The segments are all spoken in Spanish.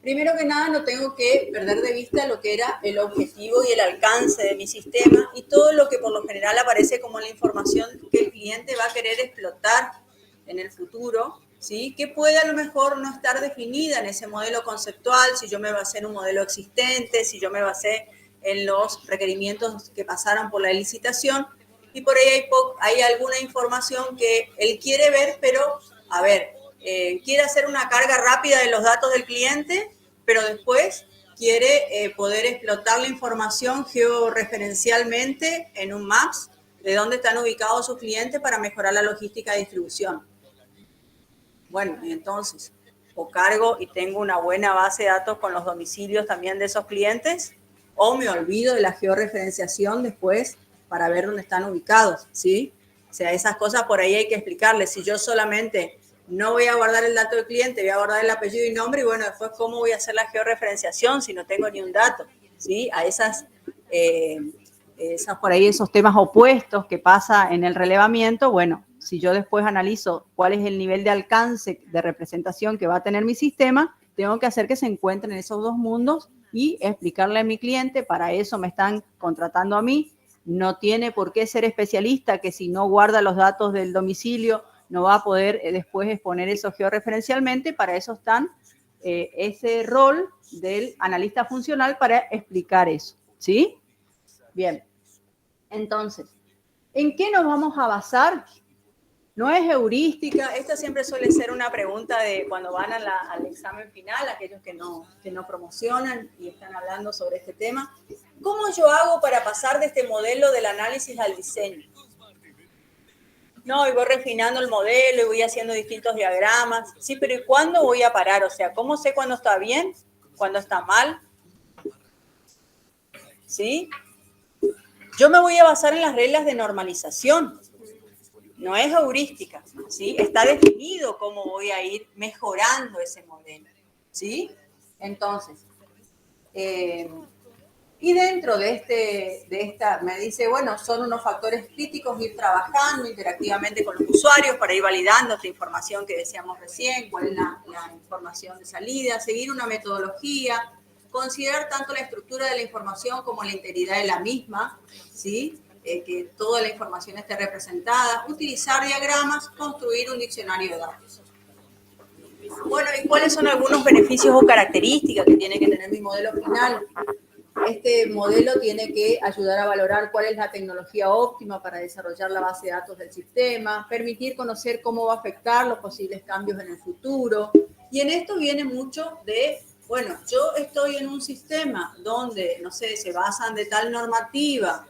Primero que nada, no tengo que perder de vista lo que era el objetivo y el alcance de mi sistema y todo lo que por lo general aparece como la información que el cliente va a querer explotar en el futuro, ¿sí? Que puede a lo mejor no estar definida en ese modelo conceptual, si yo me basé en un modelo existente, si yo me basé en los requerimientos que pasaron por la licitación, y por ahí hay alguna información que él quiere ver, pero, a ver, quiere hacer una carga rápida de los datos del cliente, pero después quiere poder explotar la información georreferencialmente en un Maps de dónde están ubicados sus clientes para mejorar la logística de distribución. Bueno, y entonces, o cargo y tengo una buena base de datos con los domicilios también de esos clientes, o me olvido de la georreferenciación después para ver dónde están ubicados, ¿sí? O sea, esas cosas por ahí hay que explicarles. Si yo solamente no voy a guardar el dato del cliente, voy a guardar el apellido y nombre, y bueno, después, ¿cómo voy a hacer la georreferenciación si no tengo ni un dato? ¿Sí? A esas por ahí, esos temas opuestos que pasa en el relevamiento, bueno, si yo después analizo cuál es el nivel de alcance de representación que va a tener mi sistema, tengo que hacer que se encuentren esos dos mundos y explicarle a mi cliente, para eso me están contratando a mí, no tiene por qué ser especialista, que si no guarda los datos del domicilio no va a poder después exponer eso georreferencialmente, para eso están ese rol del analista funcional para explicar eso, ¿sí? Bien, entonces, ¿en qué nos vamos a basar? No es heurística, esta siempre suele ser una pregunta de cuando van al examen final, aquellos que no promocionan y están hablando sobre este tema. ¿Cómo yo hago para pasar de este modelo del análisis al diseño? No, y voy refinando el modelo y voy haciendo distintos diagramas. Sí, pero ¿y cuándo voy a parar? O sea, ¿cómo sé cuándo está bien, cuándo está mal? ¿Sí? Yo me voy a basar en las reglas de normalización. No es heurística, ¿sí? Está definido cómo voy a ir mejorando ese modelo, ¿sí? Entonces, y dentro de esta, me dice, bueno, son unos factores críticos ir trabajando interactivamente con los usuarios para ir validando esta información que decíamos recién, cuál es la información de salida, seguir una metodología, considerar tanto la estructura de la información como la integridad de la misma, ¿sí? Que toda la información esté representada, utilizar diagramas, construir un diccionario de datos. Bueno, ¿y cuáles son algunos beneficios o características que tiene que tener mi modelo final? Este modelo tiene que ayudar a valorar cuál es la tecnología óptima para desarrollar la base de datos del sistema, permitir conocer cómo va a afectar los posibles cambios en el futuro. Y en esto viene mucho de, bueno, yo estoy en un sistema donde, no sé, se basan de tal normativa,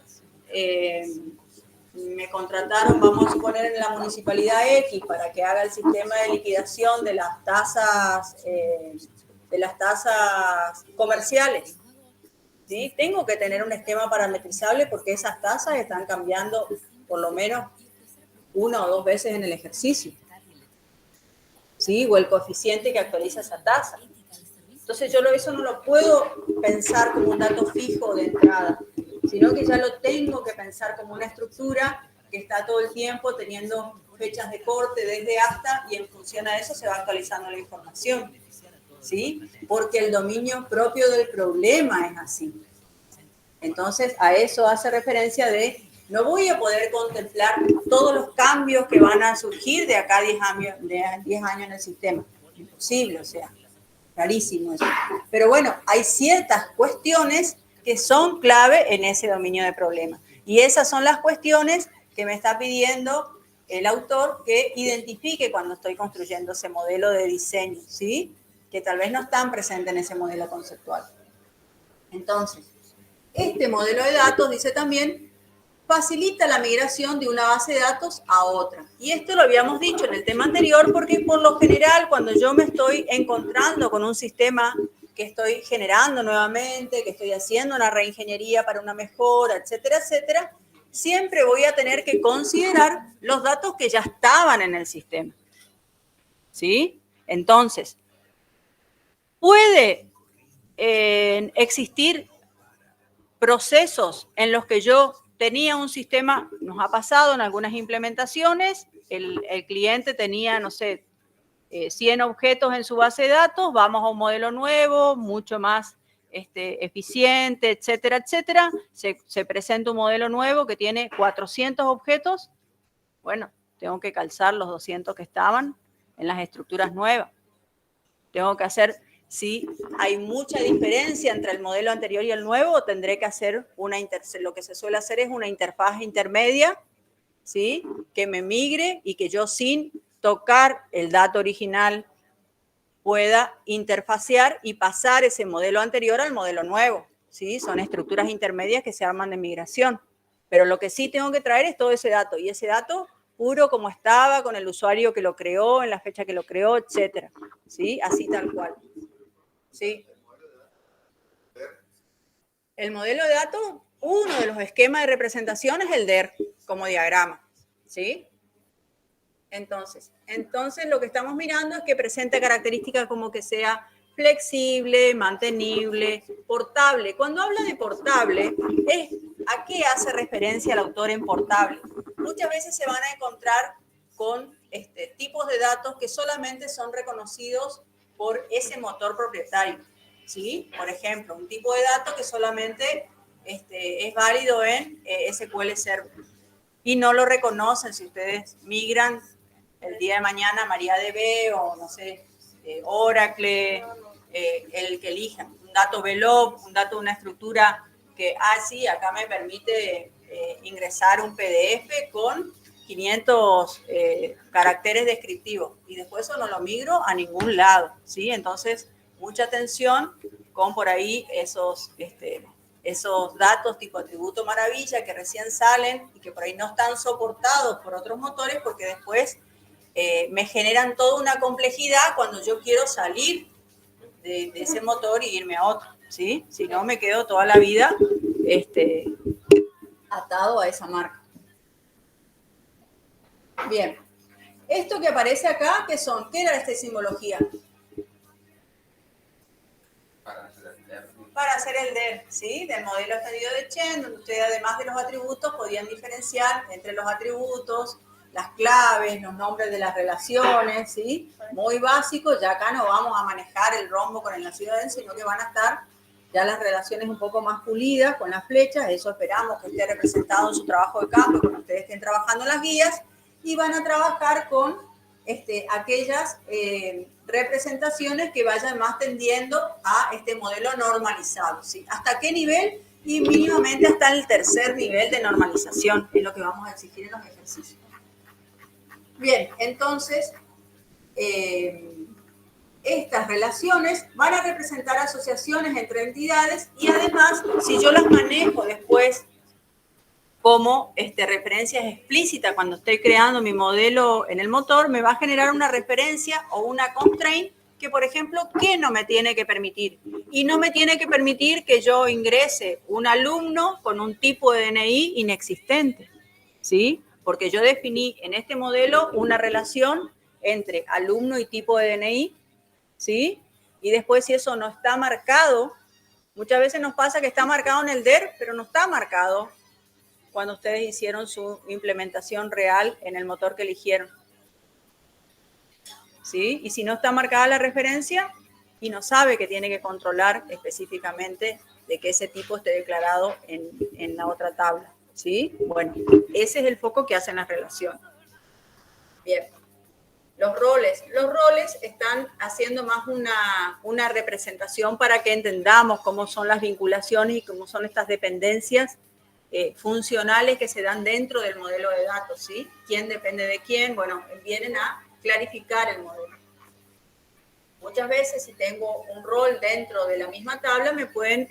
me contrataron, vamos a suponer, en la municipalidad X para que haga el sistema de liquidación de las tasas comerciales. ¿Sí? Tengo que tener un esquema parametrizable porque esas tasas están cambiando por lo menos 1 o 2 veces en el ejercicio, ¿sí? O el coeficiente que actualiza esa tasa. Entonces yo eso no lo puedo pensar como un dato fijo de entrada, sino que ya lo tengo que pensar como una estructura que está todo el tiempo teniendo fechas de corte desde hasta, y en función a eso se va actualizando la información, ¿sí? Porque el dominio propio del problema es así. Entonces, a eso hace referencia de no voy a poder contemplar todos los cambios que van a surgir de acá a 10 años en el sistema. Imposible, o sea, clarísimo eso. Pero bueno, hay ciertas cuestiones que son clave en ese dominio de problema. Y esas son las cuestiones que me está pidiendo el autor que identifique cuando estoy construyendo ese modelo de diseño, ¿sí? Que tal vez no están presentes en ese modelo conceptual. Entonces, este modelo de datos, dice también, facilita la migración de una base de datos a otra. Y esto lo habíamos dicho en el tema anterior, porque por lo general cuando yo me estoy encontrando con un sistema que estoy generando nuevamente, que estoy haciendo una reingeniería para una mejora, etcétera, etcétera, siempre voy a tener que considerar los datos que ya estaban en el sistema. ¿Sí? Entonces, puede existir procesos en los que yo tenía un sistema, nos ha pasado en algunas implementaciones, el cliente tenía, no sé, 100 objetos en su base de datos, vamos a un modelo nuevo, mucho más eficiente, etcétera, etcétera. Se presenta un modelo nuevo que tiene 400 objetos. Bueno, tengo que calzar los 200 que estaban en las estructuras nuevas. Tengo que hacer, si hay mucha diferencia entre el modelo anterior y el nuevo, tendré que hacer lo que se suele hacer es una interfaz intermedia, ¿sí? Que me migre y que yo sin tocar el dato original pueda interfacear y pasar ese modelo anterior al modelo nuevo, ¿sí? Son estructuras intermedias que se arman de migración. Pero lo que sí tengo que traer es todo ese dato, y ese dato puro como estaba, con el usuario que lo creó, en la fecha que lo creó, etcétera, ¿sí? Así tal cual, ¿sí? El modelo de datos, uno de los esquemas de representación es el DER como diagrama, ¿sí? Entonces, lo que estamos mirando es que presente características como que sea flexible, mantenible, portable. Cuando habla de portable, ¿a qué hace referencia el autor en portable? Muchas veces se van a encontrar con tipos de datos que solamente son reconocidos por ese motor propietario, ¿sí? Por ejemplo, un tipo de dato que solamente es válido en SQL Server y no lo reconocen si ustedes migran el día de mañana MariaDB o no sé, Oracle, el que elijan, un dato VLOG, un dato de una estructura que, sí, acá me permite ingresar un PDF con 500 caracteres descriptivos y después eso no lo migro a ningún lado, ¿sí? Entonces, mucha atención con por ahí esos datos tipo atributo maravilla que recién salen y que por ahí no están soportados por otros motores porque después me generan toda una complejidad cuando yo quiero salir de ese motor y irme a otro, ¿sí? Si no, me quedo toda la vida atado a esa marca. Bien. Esto que aparece acá, ¿qué son? ¿Qué era esta simbología? Para hacer el DER, ¿sí? Del modelo extendido de Chen, donde ustedes además de los atributos podían diferenciar entre los atributos, las claves, los nombres de las relaciones, ¿sí? Muy básico, ya acá no vamos a manejar el rombo con el nacido de, sino que van a estar ya las relaciones un poco más pulidas con las flechas, eso esperamos que esté representado en su trabajo de campo cuando ustedes estén trabajando en las guías, y van a trabajar con aquellas representaciones que vayan más tendiendo a este modelo normalizado, ¿sí? ¿Hasta qué nivel? Y mínimamente hasta el tercer nivel de normalización, es lo que vamos a exigir en los ejercicios. Bien, entonces, estas relaciones van a representar asociaciones entre entidades y además, si yo las manejo después como referencias explícitas cuando estoy creando mi modelo en el motor, me va a generar una referencia o una constraint que, por ejemplo, ¿qué no me tiene que permitir? Y no me tiene que permitir que yo ingrese un alumno con un tipo de DNI inexistente, ¿sí? Porque yo definí en este modelo una relación entre alumno y tipo de DNI, ¿sí? Y después si eso no está marcado, muchas veces nos pasa que está marcado en el DER, pero no está marcado cuando ustedes hicieron su implementación real en el motor que eligieron, ¿sí? Y si no está marcada la referencia y no sabe que tiene que controlar específicamente de que ese tipo esté declarado en la otra tabla, ¿sí? Bueno, ese es el foco que hacen las relaciones. Bien. Los roles están haciendo más una representación para que entendamos cómo son las vinculaciones y cómo son estas dependencias funcionales que se dan dentro del modelo de datos, ¿sí? ¿Quién depende de quién? Bueno, vienen a clarificar el modelo. Muchas veces, si tengo un rol dentro de la misma tabla, me pueden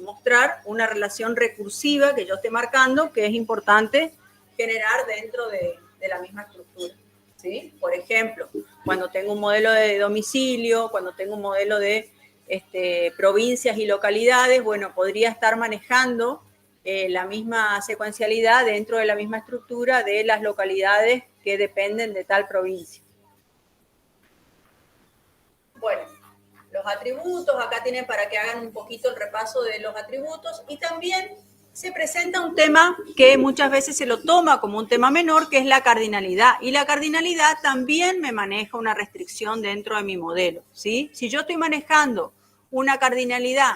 mostrar una relación recursiva que yo esté marcando, que es importante generar dentro de la misma estructura, ¿sí? Por ejemplo, cuando tengo un modelo de domicilio, cuando tengo un modelo de provincias y localidades, bueno, podría estar manejando la misma secuencialidad dentro de la misma estructura de las localidades que dependen de tal provincia. Bueno, los atributos, acá tienen para que hagan un poquito el repaso de los atributos y también se presenta un tema que muchas veces se lo toma como un tema menor, que es la cardinalidad. Y la cardinalidad también me maneja una restricción dentro de mi modelo, ¿sí? Si yo estoy manejando una cardinalidad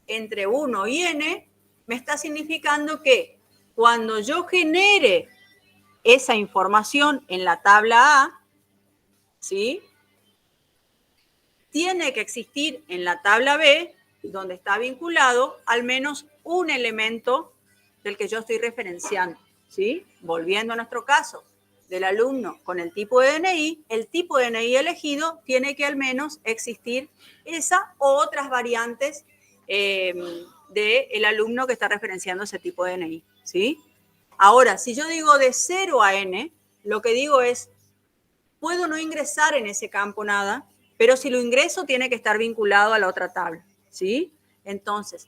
entre 1 y n, me está significando que cuando yo genere esa información en la tabla A, ¿sí?, tiene que existir en la tabla B, donde está vinculado, al menos un elemento del que yo estoy referenciando, ¿sí? Volviendo a nuestro caso del alumno con el tipo de DNI, el tipo de DNI elegido tiene que al menos existir esa o otras variantes del alumno que está referenciando ese tipo de DNI, ¿sí? Ahora, si yo digo de 0 a n, lo que digo es, puedo no ingresar en ese campo nada, pero si lo ingreso tiene que estar vinculado a la otra tabla, ¿sí? Entonces,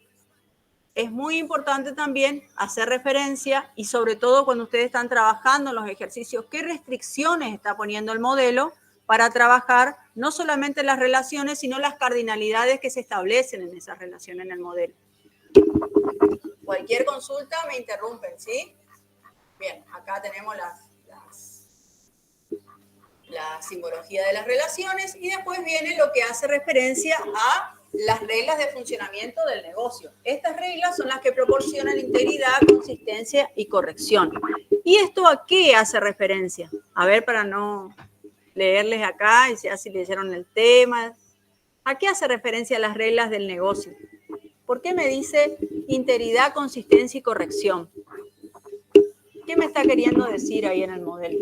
es muy importante también hacer referencia y sobre todo cuando ustedes están trabajando en los ejercicios, qué restricciones está poniendo el modelo para trabajar no solamente las relaciones, sino las cardinalidades que se establecen en esas relaciones en el modelo. Cualquier consulta me interrumpen, ¿sí? Bien, acá tenemos la simbología de las relaciones y después viene lo que hace referencia a las reglas de funcionamiento del negocio. Estas reglas son las que proporcionan integridad, consistencia y corrección. ¿Y esto a qué hace referencia? A ver, para no leerles acá y ya si leyeron el tema. ¿A qué hace referencia las reglas del negocio? ¿Por qué me dice integridad, consistencia y corrección? ¿Qué me está queriendo decir ahí en el modelo?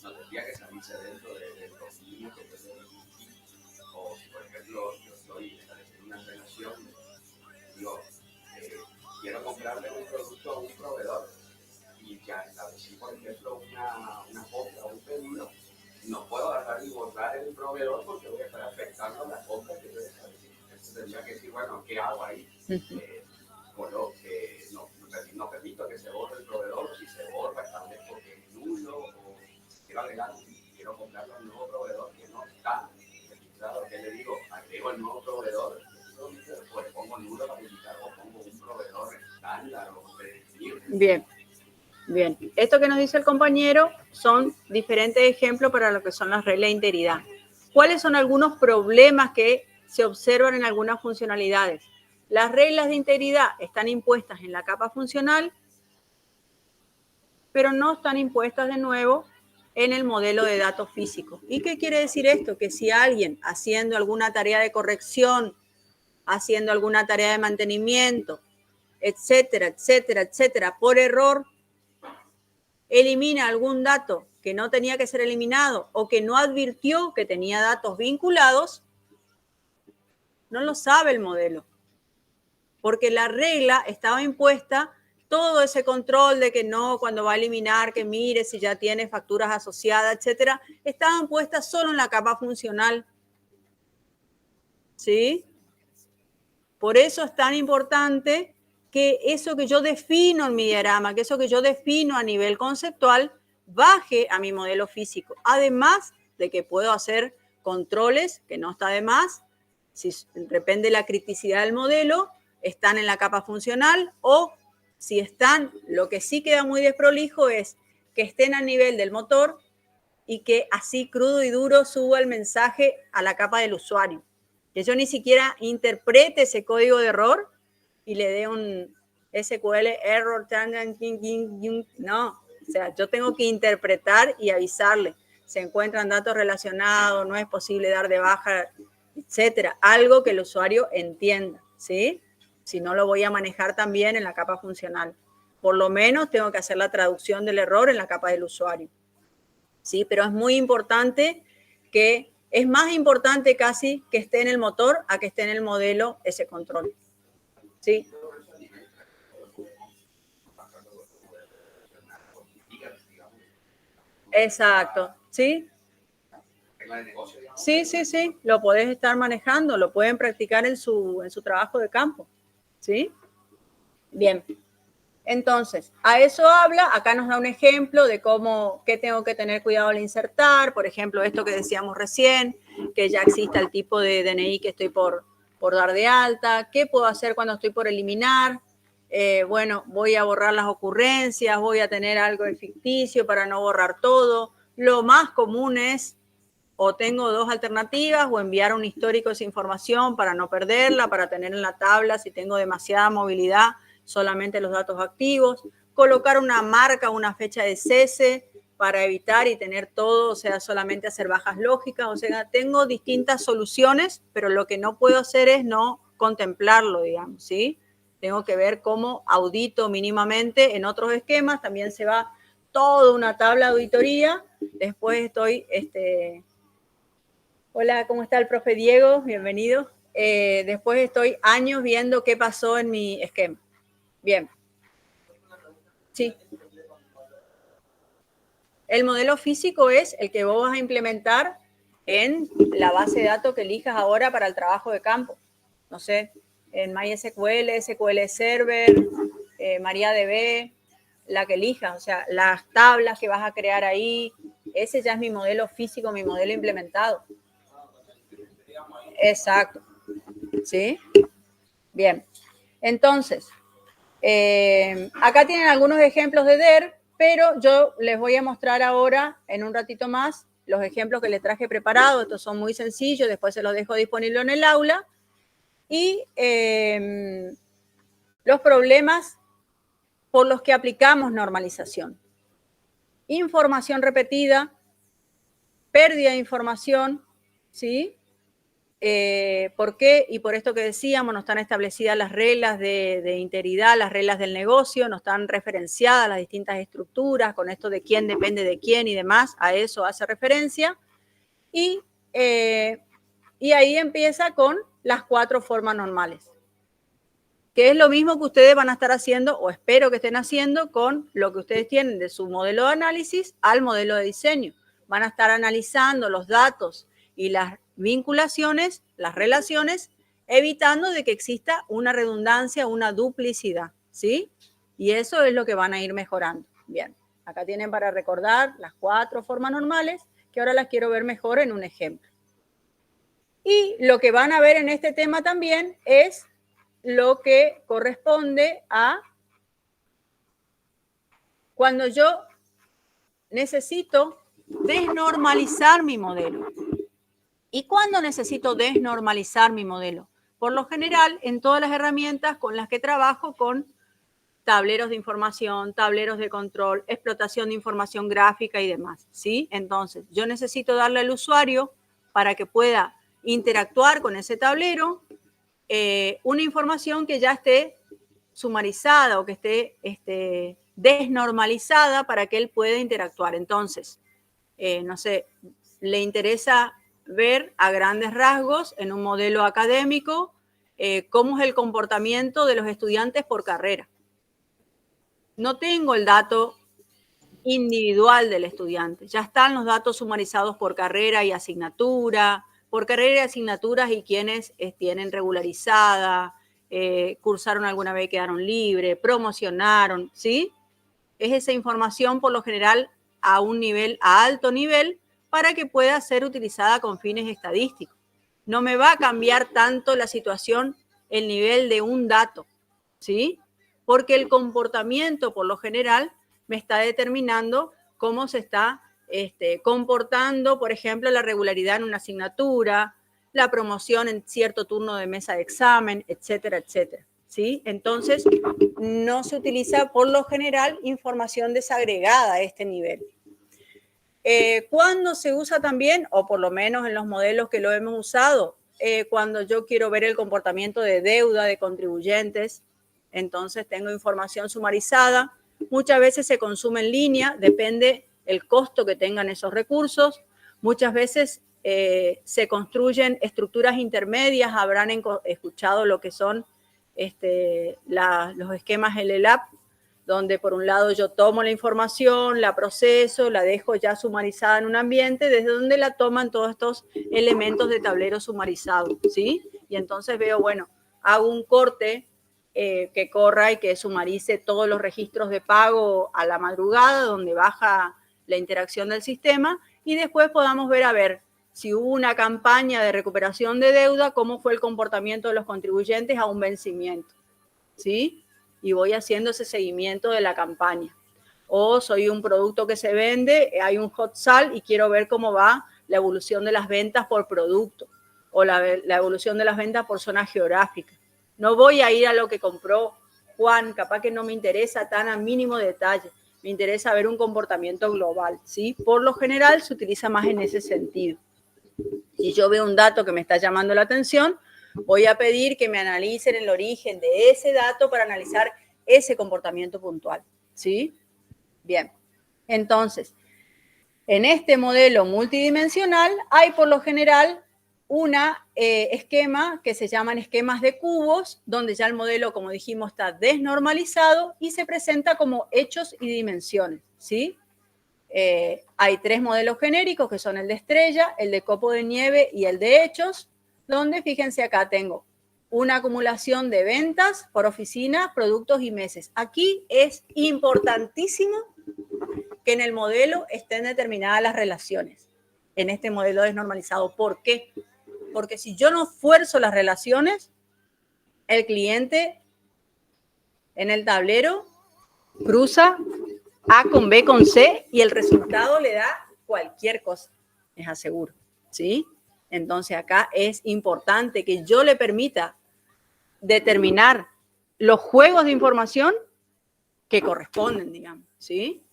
No tendría que salirse dentro del dominio que yo tengo. O si, por ejemplo, yo estoy estableciendo una relación, digo, quiero comprarle un producto a un proveedor y ya establecí, por ejemplo, una compra o un pedido, no puedo agarrar y borrar el proveedor porque voy a estar afectando la compra que yo establecí. Entonces tendría que decir, bueno, ¿qué hago ahí? No permito que se borre el proveedor, o si se borra, establezco porque es nulo, o quiero agregar, quiero comprarle a un nuevo proveedor que no está registrado. ¿Qué le digo? Agrego el nuevo proveedor, o le pongo nulo para indicar, o pongo un proveedor estándar o predefinido. Bien. Bien, esto que nos dice el compañero son diferentes ejemplos para lo que son las reglas de integridad. ¿Cuáles son algunos problemas que se observan en algunas funcionalidades? Las reglas de integridad están impuestas en la capa funcional, pero no están impuestas de nuevo en el modelo de datos físicos. ¿Y qué quiere decir esto? Que si alguien haciendo alguna tarea de corrección, haciendo alguna tarea de mantenimiento, etcétera, etcétera, etcétera, por error, elimina algún dato que no tenía que ser eliminado o que no advirtió que tenía datos vinculados, no lo sabe el modelo, porque la regla estaba impuesta, todo ese control de que no, cuando va a eliminar, que mire si ya tiene facturas asociadas, etcétera, estaban puestas solo en la capa funcional. ¿Sí? Por eso es tan importante que eso que yo defino en mi diagrama, que eso que yo defino a nivel conceptual, baje a mi modelo físico. Además de que puedo hacer controles, que no está de más, si depende de la criticidad del modelo, están en la capa funcional, o si están, lo que sí queda muy desprolijo es que estén a nivel del motor y que así crudo y duro suba el mensaje a la capa del usuario. Que yo ni siquiera interprete ese código de error y le dé un SQL error, no, o sea, yo tengo que interpretar y avisarle, se encuentran datos relacionados, no es posible dar de baja, etcétera, algo que el usuario entienda, ¿sí? Si no, lo voy a manejar también en la capa funcional. Por lo menos tengo que hacer la traducción del error en la capa del usuario, ¿sí? Pero es muy importante que, es más importante casi que esté en el motor a que esté en el modelo ese control, ¿sí? Exacto, ¿sí? tema de negocio. Digamos. Sí, sí, sí, lo podés estar manejando, lo pueden practicar en su trabajo de campo, ¿sí? Bien. Entonces, a eso habla, acá nos da un ejemplo de qué tengo que tener cuidado al insertar, por ejemplo, esto que decíamos recién, que ya exista el tipo de DNI que estoy por dar de alta, qué puedo hacer cuando estoy por eliminar, bueno, voy a borrar las ocurrencias, voy a tener algo de ficticio para no borrar todo. Lo más común es o tengo dos alternativas o enviar un histórico de esa información para no perderla, para tener en la tabla si tengo demasiada movilidad, solamente los datos activos, colocar una marca, una fecha de cese para evitar y tener todo, o sea, solamente hacer bajas lógicas, o sea, tengo distintas soluciones, pero lo que no puedo hacer es no contemplarlo, digamos, ¿sí? Tengo que ver cómo audito mínimamente en otros esquemas, también se va toda una tabla de auditoría, después estoy, hola, ¿cómo está el profe Diego? Bienvenido. Después estoy años viendo qué pasó en mi esquema. Bien. Sí. El modelo físico es el que vos vas a implementar en la base de datos que elijas ahora para el trabajo de campo. No sé, en MySQL, SQL Server, MariaDB, la que elijas. O sea, las tablas que vas a crear ahí, ese ya es mi modelo físico, mi modelo implementado. Exacto. ¿Sí? Bien. Entonces, acá tienen algunos ejemplos de DER, pero yo les voy a mostrar ahora, en un ratito más, los ejemplos que les traje preparados. Estos son muy sencillos, después se los dejo disponible en el aula. Y los problemas por los que aplicamos normalización. Información repetida, pérdida de información, ¿sí? ¿Por qué? Y por esto que decíamos, no están establecidas las reglas de integridad, las reglas del negocio, no están referenciadas las distintas estructuras, con esto de quién depende de quién y demás, a eso hace referencia. Y ahí empieza con las 4 formas normales, que es lo mismo que ustedes van a estar haciendo, o espero que estén haciendo, con lo que ustedes tienen de su modelo de análisis al modelo de diseño. Van a estar analizando los datos y las vinculaciones, las relaciones, evitando de que exista una redundancia, una duplicidad, ¿sí? Y eso es lo que van a ir mejorando. Bien, acá tienen para recordar las 4 formas normales, que ahora las quiero ver mejor en un ejemplo. Y lo que van a ver en este tema también es lo que corresponde a cuando yo necesito desnormalizar mi modelo. ¿Y cuándo necesito desnormalizar mi modelo? Por lo general, en todas las herramientas con las que trabajo, con tableros de información, tableros de control, explotación de información gráfica y demás, ¿sí? Entonces, yo necesito darle al usuario, para que pueda interactuar con ese tablero, una información que ya esté sumarizada o que esté desnormalizada para que él pueda interactuar. Entonces, no sé, le interesa ver a grandes rasgos en un modelo académico cómo es el comportamiento de los estudiantes por carrera. No tengo el dato individual del estudiante, ya están los datos sumarizados por carrera y asignatura, por carrera y asignaturas y quienes tienen regularizada, cursaron alguna vez, quedaron libres, promocionaron, ¿sí? Es esa información por lo general a un nivel, a alto nivel, para que pueda ser utilizada con fines estadísticos. No me va a cambiar tanto la situación, el nivel de un dato, ¿sí? Porque el comportamiento por lo general me está determinando cómo se está comportando, por ejemplo, la regularidad en una asignatura, la promoción en cierto turno de mesa de examen, etcétera, etcétera, ¿sí? Entonces, no se utiliza por lo general información desagregada a este nivel. ¿Cuándo se usa también, o por lo menos en los modelos que lo hemos usado? Cuando yo quiero ver el comportamiento de deuda de contribuyentes, entonces tengo información sumarizada. Muchas veces se consume en línea, depende el costo que tengan esos recursos. Muchas veces se construyen estructuras intermedias, habrán escuchado lo que son los esquemas LLAP, donde por un lado yo tomo la información, la proceso, la dejo ya sumarizada en un ambiente, desde donde la toman todos estos elementos de tablero sumarizado, ¿sí? Y entonces veo, bueno, hago un corte que corra y que sumarice todos los registros de pago a la madrugada, donde baja la interacción del sistema, y después podamos ver, a ver, si hubo una campaña de recuperación de deuda, cómo fue el comportamiento de los contribuyentes a un vencimiento, ¿sí? Y voy haciendo ese seguimiento de la campaña. O soy un producto que se vende, hay un hot sale y quiero ver cómo va la evolución de las ventas por producto o la evolución de las ventas por zona geográfica. No voy a ir a lo que compró Juan, capaz que no me interesa tan a mínimo detalle. Me interesa ver un comportamiento global, ¿sí? Por lo general se utiliza más en ese sentido. Si yo veo un dato que me está llamando la atención, voy a pedir que me analicen el origen de ese dato para analizar ese comportamiento puntual, ¿sí? Bien, entonces, en este modelo multidimensional hay por lo general un esquema que se llaman esquemas de cubos, donde ya el modelo, como dijimos, está desnormalizado y se presenta como hechos y dimensiones, ¿sí? Hay 3 modelos genéricos que son el de estrella, el de copo de nieve y el de hechos, donde fíjense acá tengo una acumulación de ventas por oficina, productos y meses. Aquí es importantísimo que en el modelo estén determinadas las relaciones, en este modelo desnormalizado. ¿Por qué? Porque si yo no fuerzo las relaciones, el cliente en el tablero cruza A con B con C y el resultado le da cualquier cosa, les aseguro, ¿sí? Entonces acá es importante que yo le permita determinar los juegos de información que corresponden, digamos, ¿sí?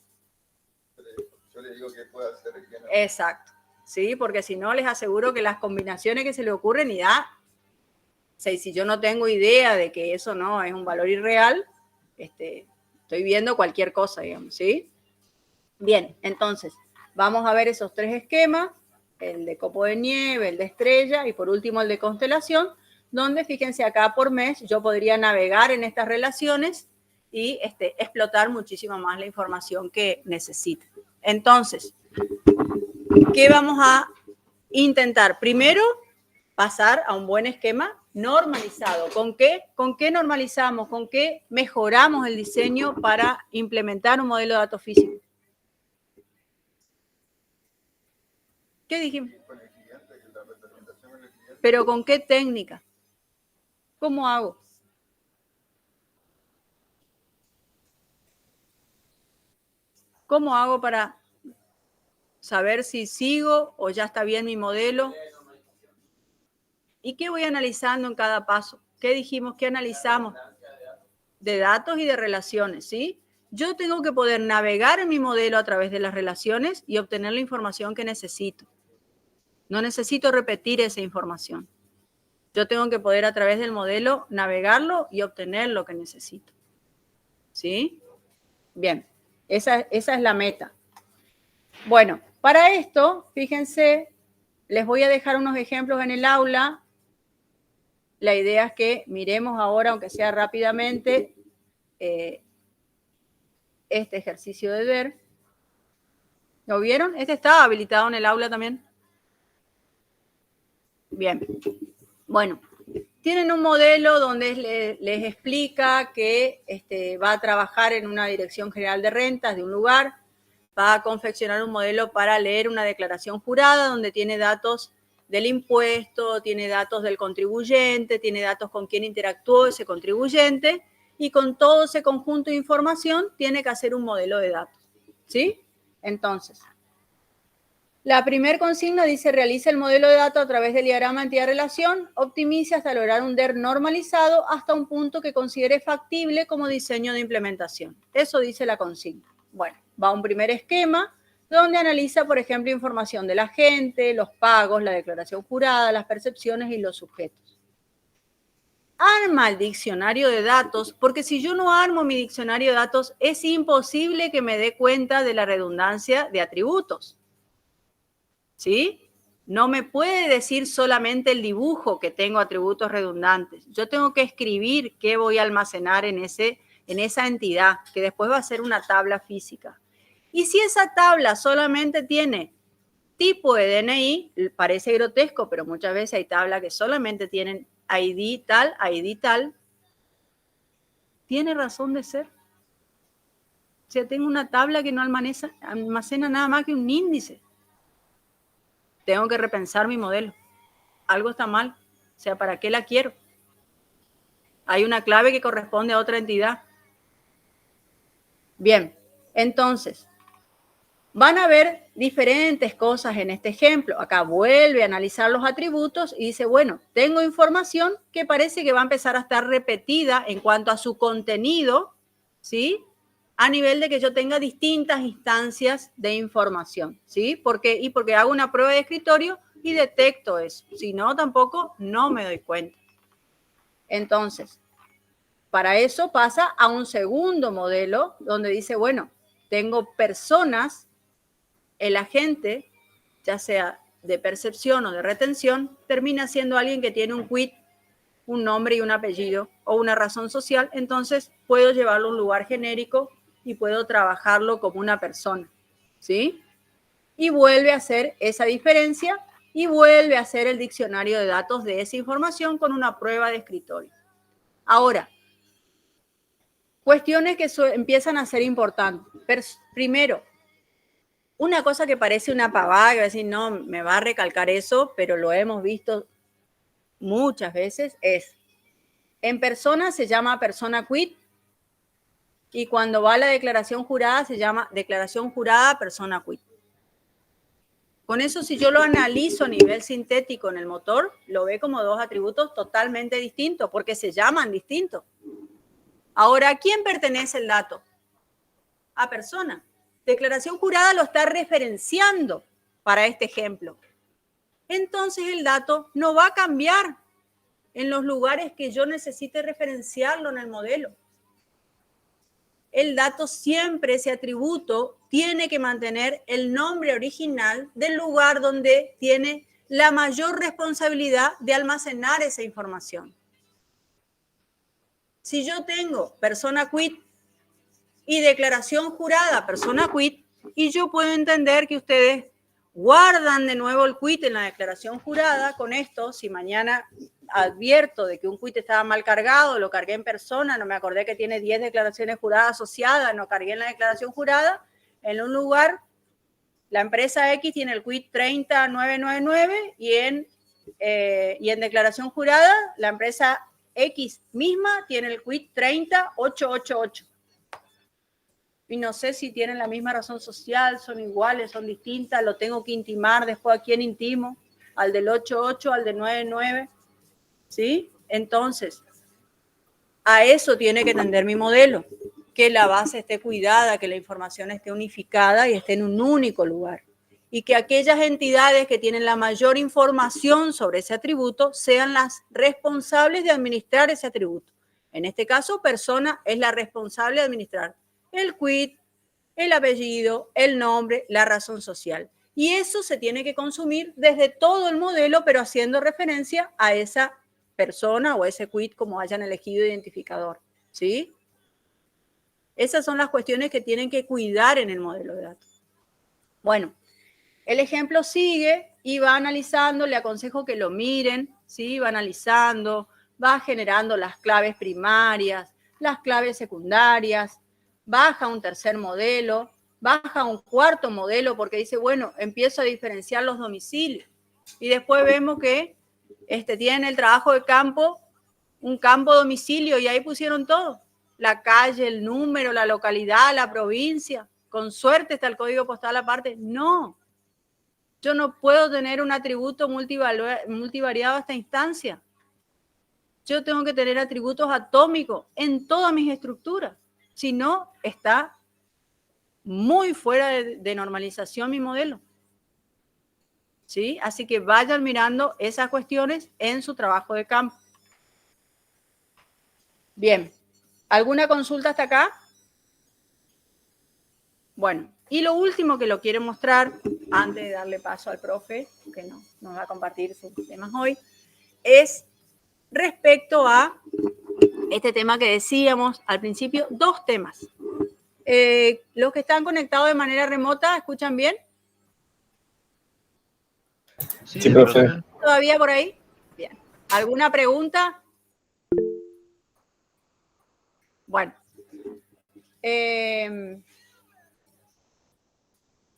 Yo le digo que puede hacer y que no. Exacto, ¿sí? Porque si no, les aseguro que las combinaciones que se le ocurren y da, o sea, si yo no tengo idea de que eso no es un valor irreal, estoy viendo cualquier cosa, digamos, ¿sí? Bien, entonces, vamos a ver esos 3 esquemas, el de copo de nieve, el de estrella y por último el de constelación, donde fíjense acá por mes yo podría navegar en estas relaciones y explotar muchísimo más la información que necesito. Entonces, ¿qué vamos a intentar? Primero, pasar a un buen esquema normalizado. ¿Con qué? ¿Con qué normalizamos? ¿Con qué mejoramos el diseño para implementar un modelo de datos físico? ¿Qué dijimos? ¿Pero con qué técnica? ¿Cómo hago? ¿Cómo hago para saber si sigo o ya está bien mi modelo? ¿Y qué voy analizando en cada paso? ¿Qué dijimos? ¿Qué analizamos? De datos y de relaciones, ¿sí? Yo tengo que poder navegar en mi modelo a través de las relaciones y obtener la información que necesito. No necesito repetir esa información. Yo tengo que poder a través del modelo navegarlo y obtener lo que necesito. ¿Sí? Bien, esa es la meta. Bueno, para esto, fíjense, les voy a dejar unos ejemplos en el aula. La idea es que miremos ahora, aunque sea rápidamente, este ejercicio de ver. ¿Lo vieron? Este está habilitado en el aula también. Bien. Bueno, tienen un modelo donde les explica que va a trabajar en una dirección general de rentas de un lugar, va a confeccionar un modelo para leer una declaración jurada donde tiene datos del impuesto, tiene datos del contribuyente, tiene datos con quién interactuó ese contribuyente y con todo ese conjunto de información tiene que hacer un modelo de datos, ¿sí? Entonces, la primer consigna dice, realiza el modelo de datos a través del diagrama entidad-relación, optimice hasta lograr un DER normalizado hasta un punto que considere factible como diseño de implementación. Eso dice la consigna. Bueno, va a un primer esquema donde analiza, por ejemplo, información de la gente, los pagos, la declaración jurada, las percepciones y los sujetos. Arma el diccionario de datos, porque si yo no armo mi diccionario de datos, es imposible que me dé cuenta de la redundancia de atributos. ¿Sí? No me puede decir solamente el dibujo que tengo atributos redundantes. Yo tengo que escribir qué voy a almacenar en ese en esa entidad, que después va a ser una tabla física. Y si esa tabla solamente tiene tipo de DNI, parece grotesco, pero muchas veces hay tablas que solamente tienen ID tal, tiene razón de ser. O sea, tengo una tabla que no almacena nada más que un índice. Tengo que repensar mi modelo. Algo está mal. O sea, ¿para qué la quiero? Hay una clave que corresponde a otra entidad. Bien, entonces, van a ver diferentes cosas en este ejemplo. Acá vuelve a analizar los atributos y dice, bueno, tengo información que parece que va a empezar a estar repetida en cuanto a su contenido, ¿sí? A nivel de que yo tenga distintas instancias de información, ¿sí? Porque hago una prueba de escritorio y detecto eso. Si no, tampoco no me doy cuenta. Entonces, para eso pasa a un segundo modelo donde dice, bueno, tengo personas, el agente, ya sea de percepción o de retención, termina siendo alguien que tiene un quit, un nombre y un apellido o una razón social, entonces puedo llevarlo a un lugar genérico y puedo trabajarlo como una persona, ¿sí? Y vuelve a hacer esa diferencia y vuelve a hacer el diccionario de datos de esa información con una prueba de escritorio. Ahora, cuestiones que empiezan a ser importantes. Primero, una cosa que parece una pavada, que va a decir, no, me va a recalcar eso, pero lo hemos visto muchas veces, es, en persona se llama persona quit y cuando va a la declaración jurada se llama declaración jurada persona quit. Con eso, si yo lo analizo a nivel sintético en el motor, lo ve como dos atributos totalmente distintos, porque se llaman distintos. Ahora, ¿a quién pertenece el dato? A persona. Declaración jurada lo está referenciando para este ejemplo. Entonces el dato no va a cambiar en los lugares que yo necesite referenciarlo en el modelo. El dato siempre, ese atributo, tiene que mantener el nombre original del lugar donde tiene la mayor responsabilidad de almacenar esa información. Si yo tengo persona quit y declaración jurada persona quit, y yo puedo entender que ustedes guardan de nuevo el quit en la declaración jurada. Con esto, si mañana advierto de que un quit estaba mal cargado, lo cargué en persona, no me acordé que tiene 10 declaraciones juradas asociadas, no cargué en la declaración jurada, en un lugar, la empresa X tiene el quit 30999 y en declaración jurada, la empresa X misma tiene el quit 30888. Y no sé si tienen la misma razón social, son iguales, son distintas, lo tengo que intimar, después a quién intimo, al del 88, al del 99, ¿sí? Entonces, a eso tiene que tender mi modelo, que la base esté cuidada, que la información esté unificada y esté en un único lugar. Y que aquellas entidades que tienen la mayor información sobre ese atributo sean las responsables de administrar ese atributo. En este caso, persona es la responsable de administrar el quit, el apellido, el nombre, la razón social. Y eso se tiene que consumir desde todo el modelo, pero haciendo referencia a esa persona o ese quit como hayan elegido identificador, ¿sí? Esas son las cuestiones que tienen que cuidar en el modelo de datos. Bueno, el ejemplo sigue y va analizando, le aconsejo que lo miren, ¿sí? Va analizando, va generando las claves primarias, las claves secundarias, baja un tercer modelo, baja un cuarto modelo porque dice, bueno, empiezo a diferenciar los domicilios. Y después vemos que tienen el trabajo de campo, un campo domicilio, y ahí pusieron todo. La calle, el número, la localidad, la provincia. Con suerte está el código postal aparte. No. Yo no puedo tener un atributo multivariado a esta instancia. Yo tengo que tener atributos atómicos en todas mis estructuras. Si no, está muy fuera de normalización mi modelo. ¿Sí? Así que vayan mirando esas cuestiones en su trabajo de campo. Bien. ¿Alguna consulta hasta acá? Bueno, y lo último que lo quiero mostrar, antes de darle paso al profe, que nos va a compartir sus temas hoy, es respecto a este tema que decíamos al principio, 2 temas. Los que están conectados de manera remota, ¿escuchan bien? Sí, profe. ¿Todavía por ahí? Bien. ¿Alguna pregunta? Bueno.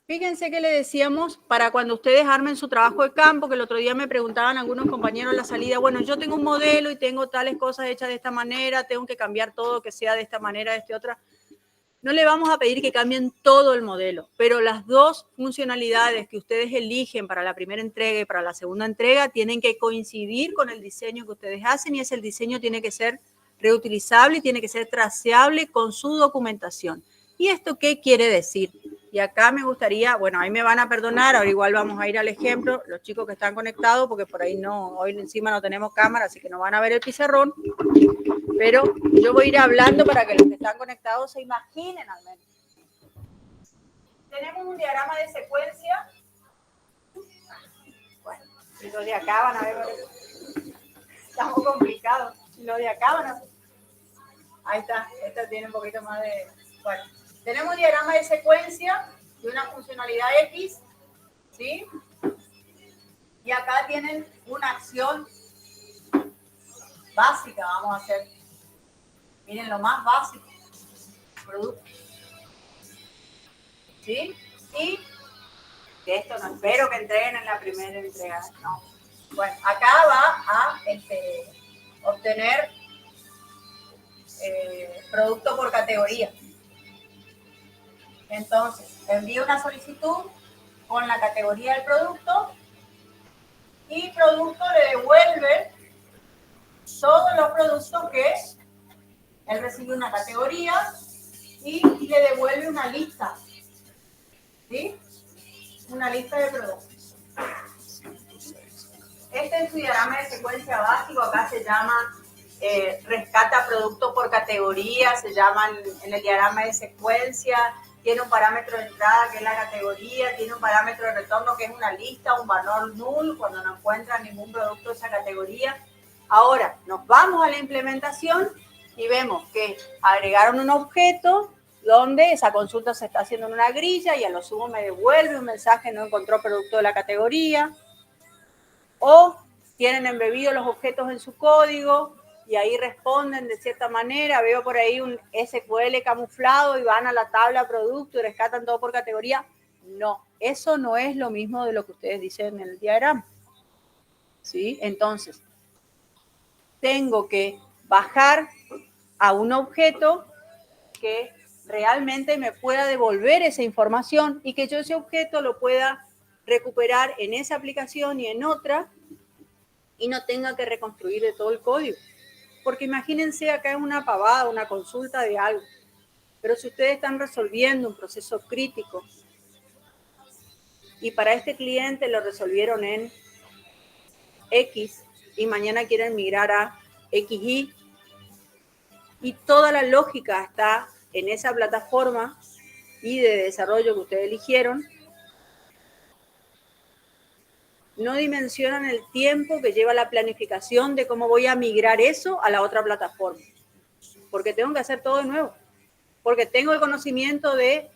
Fíjense que le decíamos para cuando ustedes armen su trabajo de campo, que el otro día me preguntaban algunos compañeros en la salida, bueno, yo tengo un modelo y tengo tales cosas hechas de esta manera, tengo que cambiar todo que sea de esta manera, de esta otra. No le vamos a pedir que cambien todo el modelo, pero las 2 funcionalidades que ustedes eligen para la primera entrega y para la segunda entrega tienen que coincidir con el diseño que ustedes hacen, y ese diseño tiene que ser reutilizable y tiene que ser traceable con su documentación. ¿Y esto qué quiere decir? Y acá me gustaría, bueno, ahí me van a perdonar, ahora igual vamos a ir al ejemplo, los chicos que están conectados, porque por ahí no, hoy encima no tenemos cámara, así que no van a ver el pizarrón, pero yo voy a ir hablando para que los que están conectados se imaginen al menos. Tenemos un diagrama de secuencia. Bueno, y los de acá van a ver, estamos complicados. Y los de acá van a ver. Ahí está, esta tiene un poquito más de... Bueno, tenemos un diagrama de secuencia de una funcionalidad X, ¿sí? Y acá tienen una acción básica, vamos a hacer. Miren lo más básico, producto. ¿Sí? Y de esto no espero que entreguen en la primera entrega, no. Bueno, acá va a obtener producto por categoría. Entonces, envío una solicitud con la categoría del producto y producto le devuelve todos los productos que él recibe una categoría y le devuelve una lista, ¿sí? Una lista de productos. Este es su diagrama de secuencia básico, acá se llama rescata productos por categoría, se llama en el diagrama de secuencia, tiene un parámetro de entrada que es la categoría, tiene un parámetro de retorno que es una lista, un valor null cuando no encuentra ningún producto de esa categoría. Ahora, nos vamos a la implementación y vemos que agregaron un objeto donde esa consulta se está haciendo en una grilla y a lo sumo me devuelve un mensaje, no encontró producto de la categoría, o tienen embebidos los objetos en su código y ahí responden de cierta manera, veo por ahí un SQL camuflado y van a la tabla producto y rescatan todo por categoría. No, eso no es lo mismo de lo que ustedes dicen en el diagrama, ¿sí? Entonces, tengo que bajar a un objeto que realmente me pueda devolver esa información y que yo ese objeto lo pueda recuperar en esa aplicación y en otra y no tenga que reconstruir de todo el código. Porque imagínense acá es una pavada, una consulta de algo. Pero si ustedes están resolviendo un proceso crítico y para este cliente lo resolvieron en X y mañana quieren migrar a XY y toda la lógica está en esa plataforma y de desarrollo que ustedes eligieron, no dimensionan el tiempo que lleva la planificación de cómo voy a migrar eso a la otra plataforma. Porque tengo que hacer todo de nuevo. Porque tengo el conocimiento de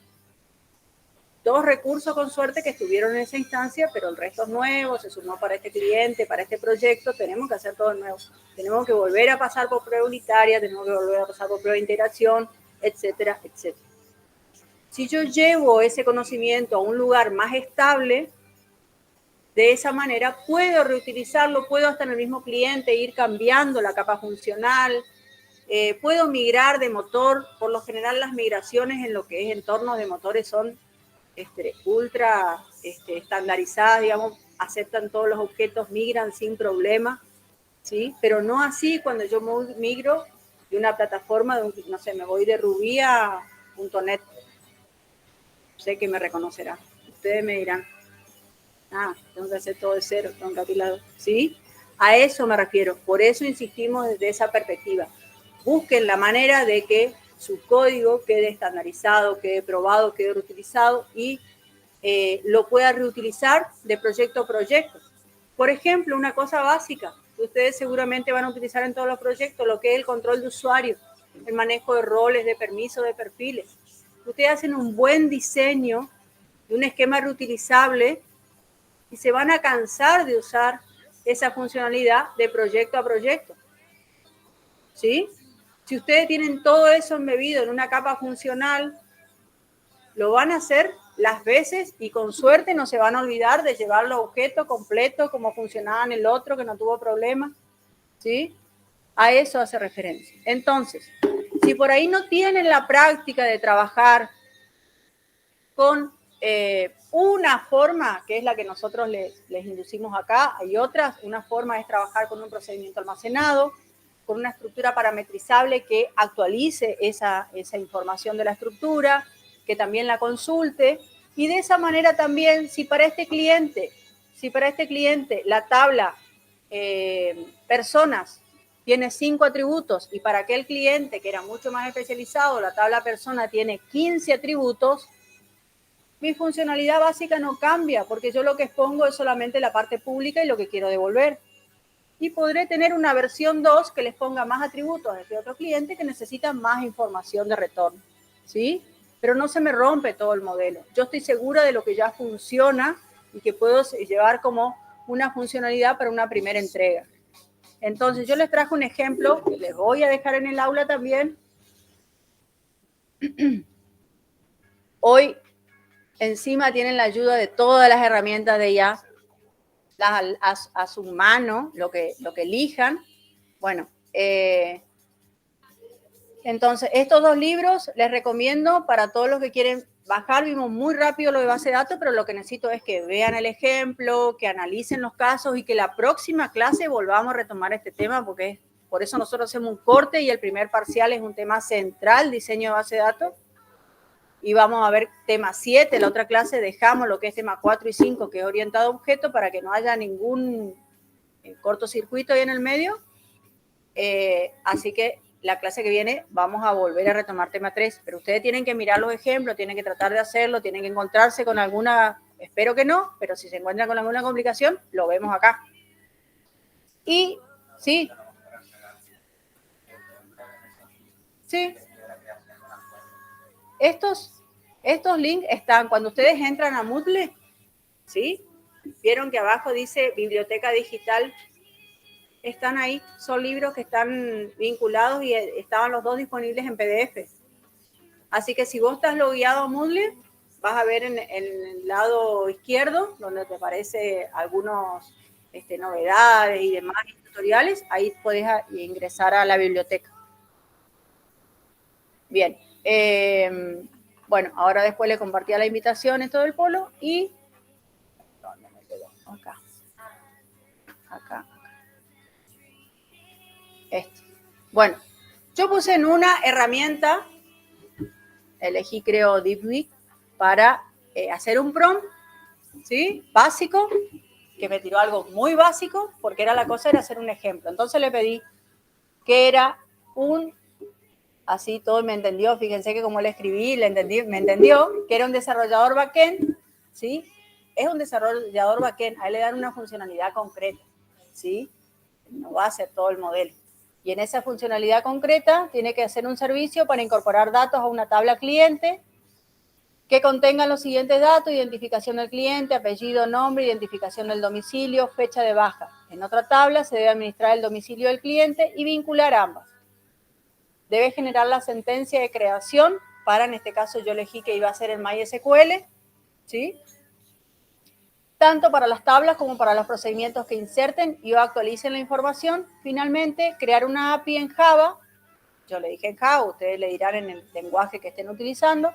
2 recursos con suerte que estuvieron en esa instancia, pero el resto es nuevo, se sumó para este cliente, para este proyecto, tenemos que hacer todo de nuevo. Tenemos que volver a pasar por prueba unitaria, tenemos que volver a pasar por prueba de integración, etcétera, etcétera. Si yo llevo ese conocimiento a un lugar más estable, de esa manera puedo reutilizarlo, puedo hasta en el mismo cliente ir cambiando la capa funcional, puedo migrar de motor. Por lo general las migraciones en lo que es entornos de motores son ultra estandarizadas, digamos, aceptan todos los objetos, migran sin problema, ¿sí? Pero no así cuando yo migro de una plataforma, no sé, me voy de Ruby a .NET. Sé que me reconocerá. Ustedes me dirán, tengo que hacer todo de cero, tengo que apilar, ¿sí? A eso me refiero. Por eso insistimos desde esa perspectiva. Busquen la manera de que su código quede estandarizado, quede probado, quede reutilizado y lo pueda reutilizar de proyecto a proyecto. Por ejemplo, una cosa básica, ustedes seguramente van a utilizar en todos los proyectos, lo que es el control de usuario, el manejo de roles, de permisos, de perfiles. Ustedes hacen un buen diseño de un esquema reutilizable y se van a cansar de usar esa funcionalidad de proyecto a proyecto. ¿Sí? Si ustedes tienen todo eso embebido en una capa funcional, lo van a hacer las veces y con suerte no se van a olvidar de llevar los objetos completos como funcionaban el otro que no tuvo problema. ¿Sí? A eso hace referencia. Entonces, si por ahí no tienen la práctica de trabajar con una forma, que es la que nosotros les inducimos acá, hay otras, una forma es trabajar con un procedimiento almacenado, con una estructura parametrizable que actualice esa información de la estructura, que también la consulte, y de esa manera también, si para este cliente la tabla personas tiene 5 atributos y para aquel cliente que era mucho más especializado, la tabla persona tiene 15 atributos, mi funcionalidad básica no cambia porque yo lo que expongo es solamente la parte pública y lo que quiero devolver. Y podré tener una versión 2 que les ponga más atributos a este otro cliente que necesita más información de retorno. ¿Sí? Pero no se me rompe todo el modelo. Yo estoy segura de lo que ya funciona y que puedo llevar como una funcionalidad para una primera entrega. Entonces, yo les traje un ejemplo que les voy a dejar en el aula también. Hoy, encima tienen la ayuda de todas las herramientas de IA, a su mano, lo que elijan. Bueno, entonces, estos 2 libros les recomiendo para todos los que quieren bajar. Vimos muy rápido lo de base de datos, pero lo que necesito es que vean el ejemplo, que analicen los casos y que la próxima clase volvamos a retomar este tema, porque por eso nosotros hacemos un corte y el primer parcial es un tema central, diseño de base de datos. Y vamos a ver tema 7, la otra clase dejamos lo que es tema 4 y 5, que es orientado a objeto, para que no haya ningún cortocircuito ahí en el medio. Así que la clase que viene vamos a volver a retomar tema 3, pero ustedes tienen que mirar los ejemplos, tienen que tratar de hacerlo, tienen que encontrarse con alguna, espero que no, pero si se encuentran con alguna complicación, lo vemos acá. Y sí, estos links están, cuando ustedes entran a Moodle, ¿sí? Vieron que abajo dice biblioteca digital. Están ahí, son libros que están vinculados y estaban los 2 disponibles en PDF. Así que si vos estás logueado a Moodle, vas a ver en el lado izquierdo, donde te aparece algunos novedades y demás tutoriales, ahí podés ingresar a la biblioteca. Bien, bueno, ahora después le compartía la invitación en todo el polo y... ¿Dónde me quedó? Acá. Bueno, yo puse en una herramienta, elegí creo DeepMind, para hacer un prompt, ¿sí? Básico, que me tiró algo muy básico, porque era hacer un ejemplo. Entonces le pedí que era así todo me entendió, fíjense que como le escribí, me entendió, que era un desarrollador backend, ¿sí? Es un desarrollador backend, a él le dan una funcionalidad concreta, ¿sí? No va a hacer todo el modelo. Y en esa funcionalidad concreta tiene que hacer un servicio para incorporar datos a una tabla cliente que contenga los siguientes datos: identificación del cliente, apellido, nombre, identificación del domicilio, fecha de baja. En otra tabla se debe administrar el domicilio del cliente y vincular ambas. Debe generar la sentencia de creación para, en este caso yo elegí que iba a ser el MySQL, ¿sí? Tanto para las tablas como para los procedimientos que inserten y actualicen la información. Finalmente, crear una API en Java, yo le dije en Java, ustedes le dirán en el lenguaje que estén utilizando,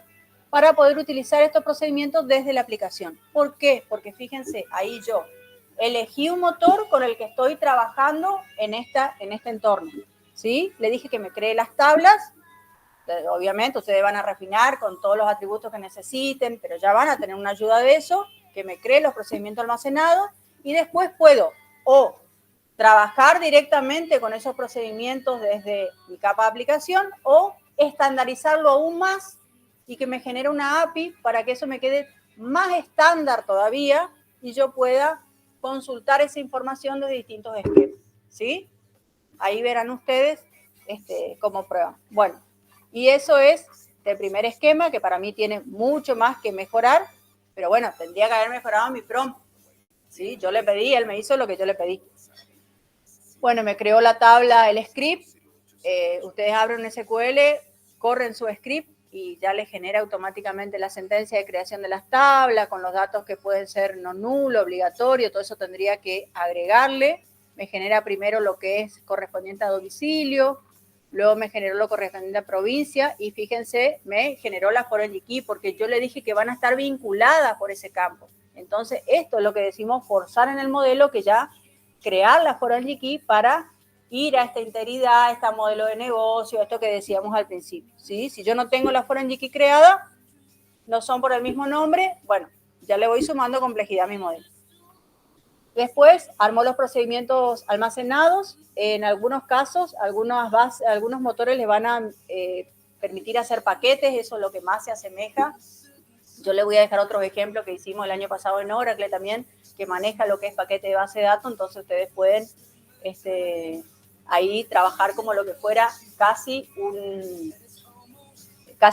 para poder utilizar estos procedimientos desde la aplicación. ¿Por qué? Porque fíjense, ahí yo elegí un motor con el que estoy trabajando en este entorno, ¿sí? Le dije que me cree las tablas. Obviamente ustedes van a refinar con todos los atributos que necesiten, pero ya van a tener una ayuda de eso, que me cree los procedimientos almacenados, y después puedo o trabajar directamente con esos procedimientos desde mi capa de aplicación o estandarizarlo aún más y que me genere una API para que eso me quede más estándar todavía y yo pueda consultar esa información de distintos esquemas, ¿sí? Ahí verán ustedes cómo prueban. Bueno, y eso es el primer esquema, que para mí tiene mucho más que mejorar, pero bueno, tendría que haber mejorado mi prompt, ¿sí? Yo le pedí, él me hizo lo que yo le pedí. Bueno, me creó la tabla, el script. Ustedes abren un SQL, corren su script y ya les genera automáticamente la sentencia de creación de las tablas con los datos que pueden ser no nulo, obligatorio, todo eso tendría que agregarle. Me genera primero lo que es correspondiente a domicilio, luego me generó lo correspondiente a provincia y fíjense, me generó la foreign key porque yo le dije que van a estar vinculadas por ese campo. Entonces, esto es lo que decimos forzar en el modelo, que ya crear la foreign key para ir a esta integridad, a este modelo de negocio, esto que decíamos al principio, ¿sí? Si yo no tengo la foreign key creada, no son por el mismo nombre, bueno, ya le voy sumando complejidad a mi modelo. Después, armó los procedimientos almacenados. En algunos casos, algunos motores les van a permitir hacer paquetes, eso es lo que más se asemeja. Yo le voy a dejar otros ejemplos que hicimos el año pasado en Oracle también, que maneja lo que es paquete de base de datos, entonces ustedes pueden ahí trabajar como lo que fuera casi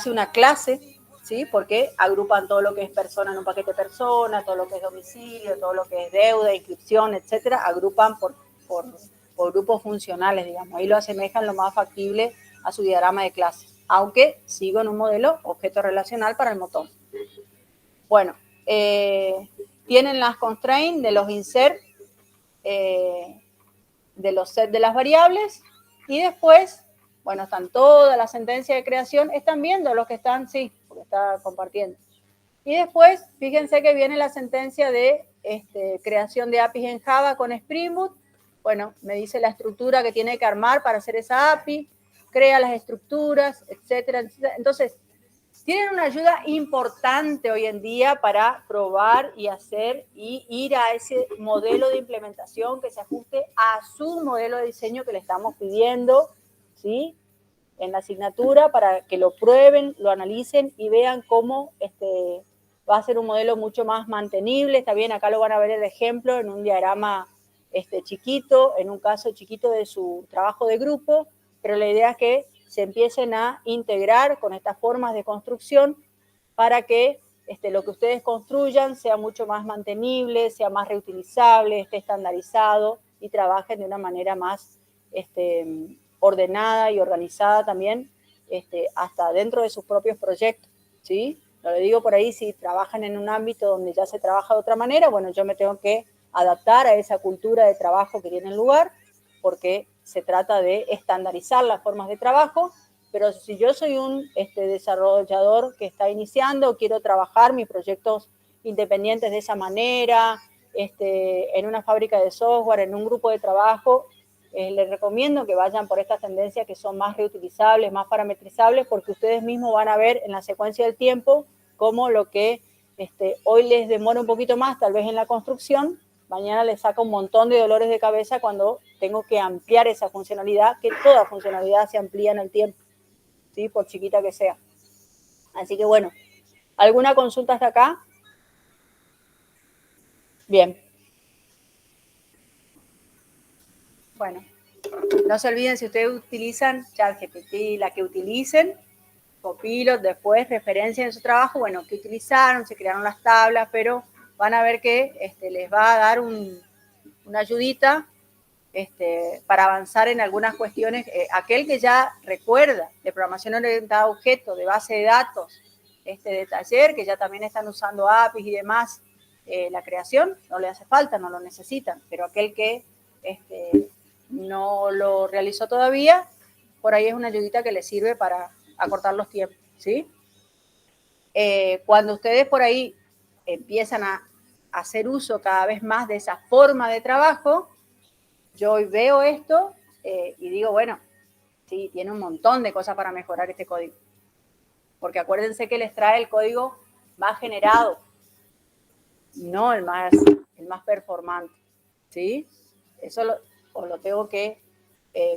una clase, ¿sí? Porque agrupan todo lo que es persona en un paquete persona, todo lo que es domicilio, todo lo que es deuda, inscripción, etcétera, agrupan por grupos funcionales, digamos. Ahí lo asemejan lo más factible a su diagrama de clase, aunque sigo en un modelo objeto relacional para el motor. Bueno, tienen las constraints de los insert, de los set de las variables, y después, bueno, están todas las sentencias de creación, están viendo los que están, sí, porque está compartiendo. Y después, fíjense que viene la sentencia de creación de APIs en Java con Spring Boot. Bueno, me dice la estructura que tiene que armar para hacer esa API, crea las estructuras, etcétera, etcétera. Entonces, tienen una ayuda importante hoy en día para probar y hacer y ir a ese modelo de implementación que se ajuste a su modelo de diseño que le estamos pidiendo, ¿sí? En la asignatura, para que lo prueben, lo analicen y vean cómo va a ser un modelo mucho más mantenible. Está bien, acá lo van a ver el ejemplo en un diagrama chiquito, en un caso chiquito de su trabajo de grupo, pero la idea es que se empiecen a integrar con estas formas de construcción para que lo que ustedes construyan sea mucho más mantenible, sea más reutilizable, esté estandarizado y trabajen de una manera más ordenada y organizada también, hasta dentro de sus propios proyectos, ¿sí? Lo digo por ahí, si trabajan en un ámbito donde ya se trabaja de otra manera, bueno, yo me tengo que adaptar a esa cultura de trabajo que tiene lugar, porque se trata de estandarizar las formas de trabajo, pero si yo soy un desarrollador que está iniciando, quiero trabajar mis proyectos independientes de esa manera, en una fábrica de software, en un grupo de trabajo, les recomiendo que vayan por estas tendencias que son más reutilizables, más parametrizables, porque ustedes mismos van a ver en la secuencia del tiempo cómo lo que hoy les demora un poquito más, tal vez en la construcción, mañana les saca un montón de dolores de cabeza cuando tengo que ampliar esa funcionalidad, que toda funcionalidad se amplía en el tiempo, ¿sí? Por chiquita que sea. Así que bueno, ¿alguna consulta hasta acá? Bien. Bueno, no se olviden, si ustedes utilizan ChatGPT, la que utilicen, Copilot, después referencia en su trabajo, bueno, que utilizaron, se crearon las tablas, pero van a ver que les va a dar una ayudita para avanzar en algunas cuestiones. Aquel que ya recuerda de programación orientada a objetos, de base de datos, de taller, que ya también están usando APIs y demás, la creación, no le hace falta, no lo necesitan, pero aquel que no lo realizó todavía, por ahí es una ayudita que les sirve para acortar los tiempos, ¿sí? Cuando ustedes por ahí empiezan a hacer uso cada vez más de esa forma de trabajo, yo hoy veo esto y digo, bueno, sí, tiene un montón de cosas para mejorar este código. Porque acuérdense que les trae el código más generado, no el más performante, ¿sí? Eso lo tengo que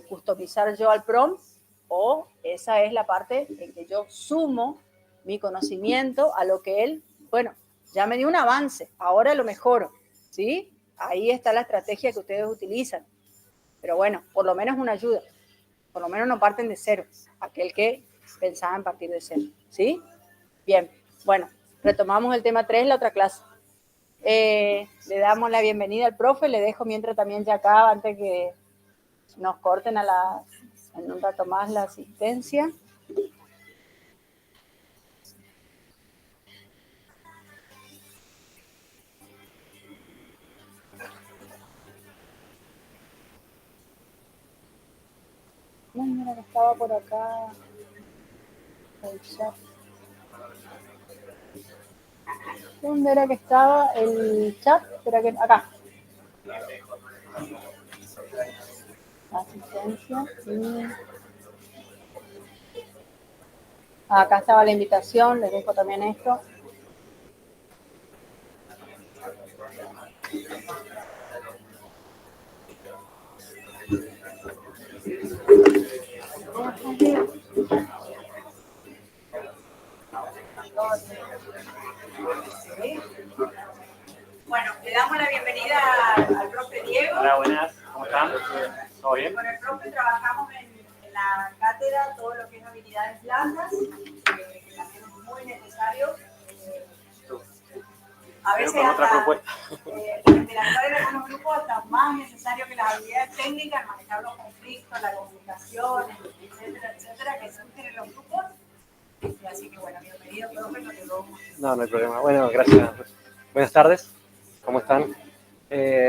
customizar yo al prompt, o esa es la parte en que yo sumo mi conocimiento a lo que él, bueno, ya me dio un avance, ahora lo mejoro, ¿sí? Ahí está la estrategia que ustedes utilizan. Pero bueno, por lo menos una ayuda. Por lo menos no parten de cero, aquel que pensaba en partir de cero. ¿Sí? Bien, bueno, retomamos el tema 3, la otra clase. Le damos la bienvenida al profe, le dejo mientras también ya acá, antes que nos corten en un rato más la asistencia. No, mira que estaba por acá el chat. ¿Dónde era que estaba el chat? Espera que acá. Asistencia. Acá estaba la invitación, les dejo también esto. Bueno, le damos la bienvenida al profe Diego. Hola, buenas, ¿cómo están? ¿Todo bien? Con el profe trabajamos en la cátedra todo lo que es habilidades blandas, que también es muy necesario. A veces Pero con otra hasta, propuesta. interactuar en algunos grupos hasta más necesario que las habilidades técnicas, manejar los conflictos, la comunicación, etcétera, que surgen en los grupos. Así que bueno, bienvenido, profe, No hay problema. Bueno, gracias. Buenas tardes, ¿cómo están?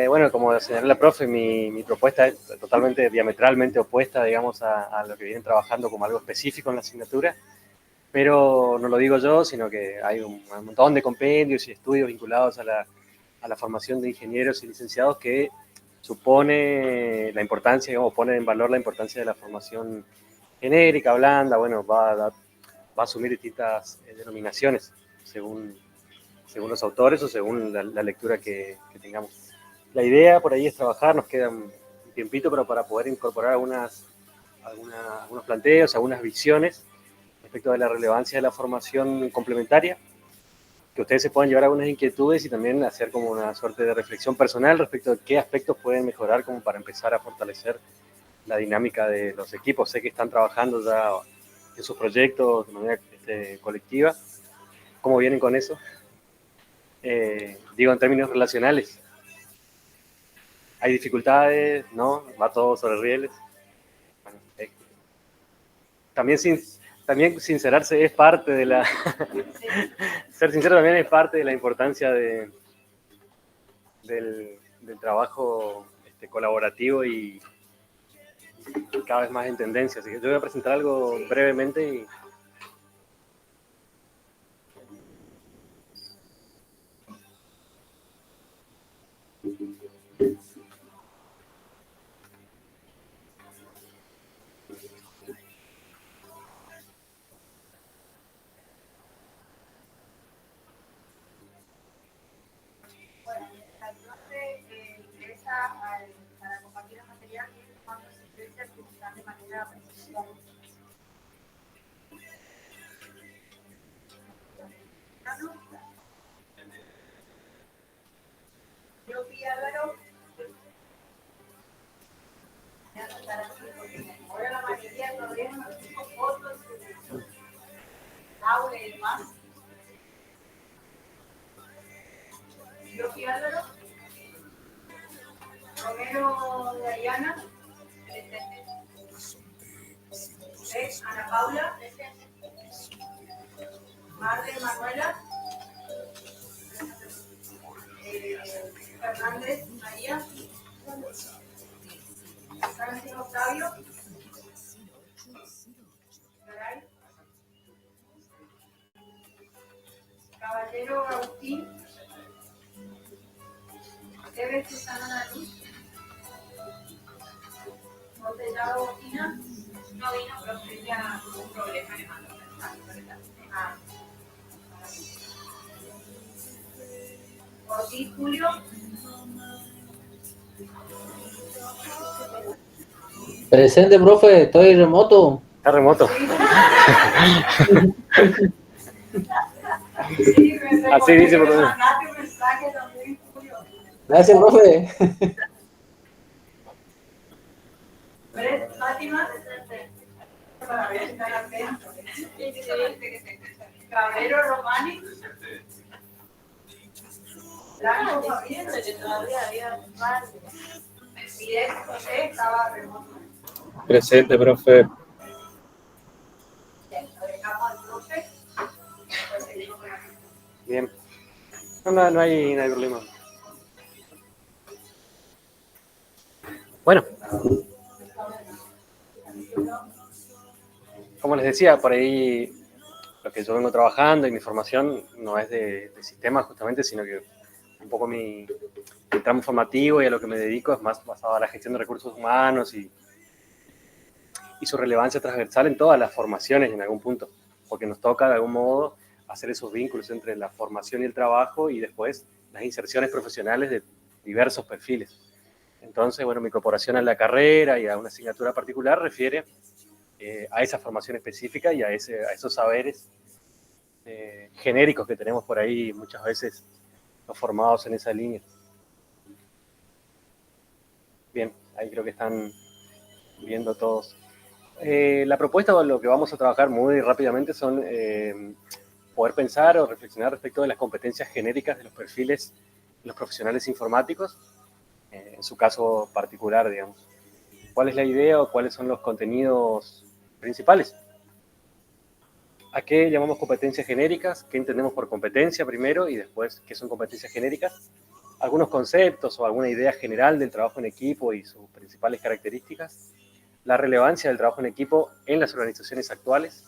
Bueno, como señaló la profe, mi propuesta es totalmente diametralmente opuesta, digamos, a lo que vienen trabajando como algo específico en la asignatura, pero no lo digo yo, sino que hay un montón de compendios y estudios vinculados a la formación de ingenieros y licenciados que supone la importancia, digamos, pone en valor la importancia de la formación genérica, blanda, bueno, va a asumir distintas denominaciones según los autores o según la lectura que tengamos. La idea por ahí es trabajar, nos queda un tiempito, pero para poder incorporar algunos planteos, algunas visiones respecto de la relevancia de la formación complementaria, que ustedes se puedan llevar algunas inquietudes y también hacer como una suerte de reflexión personal respecto de qué aspectos pueden mejorar como para empezar a fortalecer la dinámica de los equipos. Sé que están trabajando ya en sus proyectos de manera colectiva. ¿Cómo vienen con eso? Digo, en términos relacionales. ¿Hay dificultades? ¿No? ¿Va todo sobre rieles? Bueno, también sincerarse es parte de la... Ser sincero también es parte de la importancia del trabajo colaborativo y cada vez más en tendencia. Así que yo voy a presentar algo brevemente y... para compartir el material y cuando se intenta utilizar de manera presencial. Yo vi a Álvaro. Voy a anotar aquí porque ahora la mayoría todavía no tengo fotos, aula y demás. Yo vi a Álvaro. Romero Dayana, Ana Paula, Marta Manuela, Fernández María, Francisco Octavio, Garay, Caballero Agustín, Eve Susana Luz, Botellado Botina, no vino, pero tenía un problema, le mando mensaje. Ortiz Julio. Presente, profe, estoy remoto. Está remoto. Sí, así dice, por favor. Gracias, profe. Fátima. Para ver si están atentos. Cabrero Romani. Blanco Fabián, que todavía había un par. Miguel José estaba remoto. Presente, profe. Lo dejamos al profe. Pues seguimos con la gente. Bien. No hay problema. Bueno. Como les decía, por ahí lo que yo vengo trabajando y mi formación no es de sistemas justamente, sino que un poco mi tramo formativo y a lo que me dedico es más basado a la gestión de recursos humanos y su relevancia transversal en todas las formaciones en algún punto, porque nos toca de algún modo hacer esos vínculos entre la formación y el trabajo y después las inserciones profesionales de diversos perfiles. Entonces, bueno, mi incorporación a la carrera y a una asignatura particular refiere a esa formación específica y a esos saberes genéricos que tenemos por ahí muchas veces los formados en esa línea. Bien, ahí creo que están viendo todos. La propuesta o lo que vamos a trabajar muy rápidamente son poder pensar o reflexionar respecto de las competencias genéricas de los perfiles de los profesionales informáticos, en su caso particular, digamos. ¿Cuál es la idea o cuáles son los contenidos principales? ¿A qué llamamos competencias genéricas? ¿Qué entendemos por competencia primero y después qué son competencias genéricas? Algunos conceptos o alguna idea general del trabajo en equipo y sus principales características. La relevancia del trabajo en equipo en las organizaciones actuales.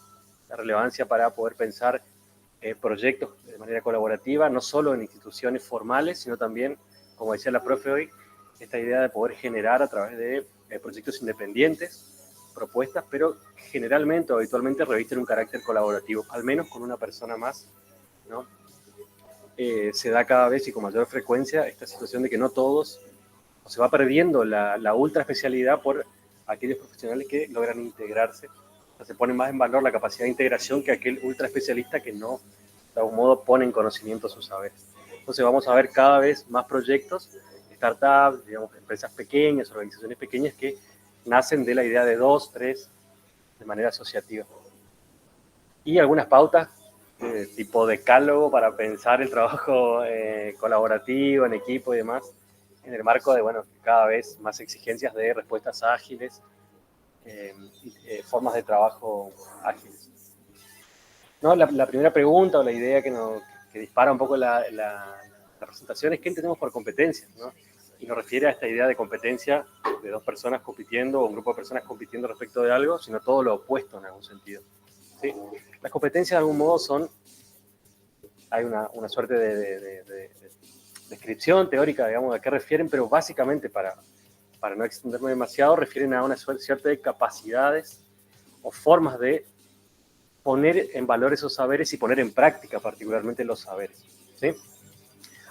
La relevancia para poder pensar proyectos de manera colaborativa, no solo en instituciones formales, sino también, como decía la profe hoy, esta idea de poder generar a través de proyectos independientes, propuestas, pero generalmente o habitualmente revisten un carácter colaborativo, al menos con una persona más, ¿no? Se da cada vez y con mayor frecuencia esta situación de que no todos, o se va perdiendo la ultra especialidad por aquellos profesionales que logran integrarse. O sea, se pone más en valor la capacidad de integración que aquel ultra especialista que no, de algún modo, pone en conocimiento sus saberes. Entonces vamos a ver cada vez más proyectos, startups, digamos, empresas pequeñas, organizaciones pequeñas que nacen de la idea de 2, 3, de manera asociativa. Y algunas pautas tipo decálogo para pensar el trabajo colaborativo, en equipo y demás, en el marco de, bueno, cada vez más exigencias de respuestas ágiles, formas de trabajo ágiles. ¿No? La primera pregunta o la idea que dispara un poco la presentación es qué entendemos por competencia, ¿no? Y nos refiere a esta idea de competencia de dos personas compitiendo o un grupo de personas compitiendo respecto de algo, sino todo lo opuesto en algún sentido. ¿Sí? Las competencias de algún modo hay una suerte de descripción teórica, digamos, a qué refieren, pero básicamente para no extenderme demasiado, refieren a una suerte de capacidades o formas de poner en valor esos saberes y poner en práctica particularmente los saberes. ¿Sí?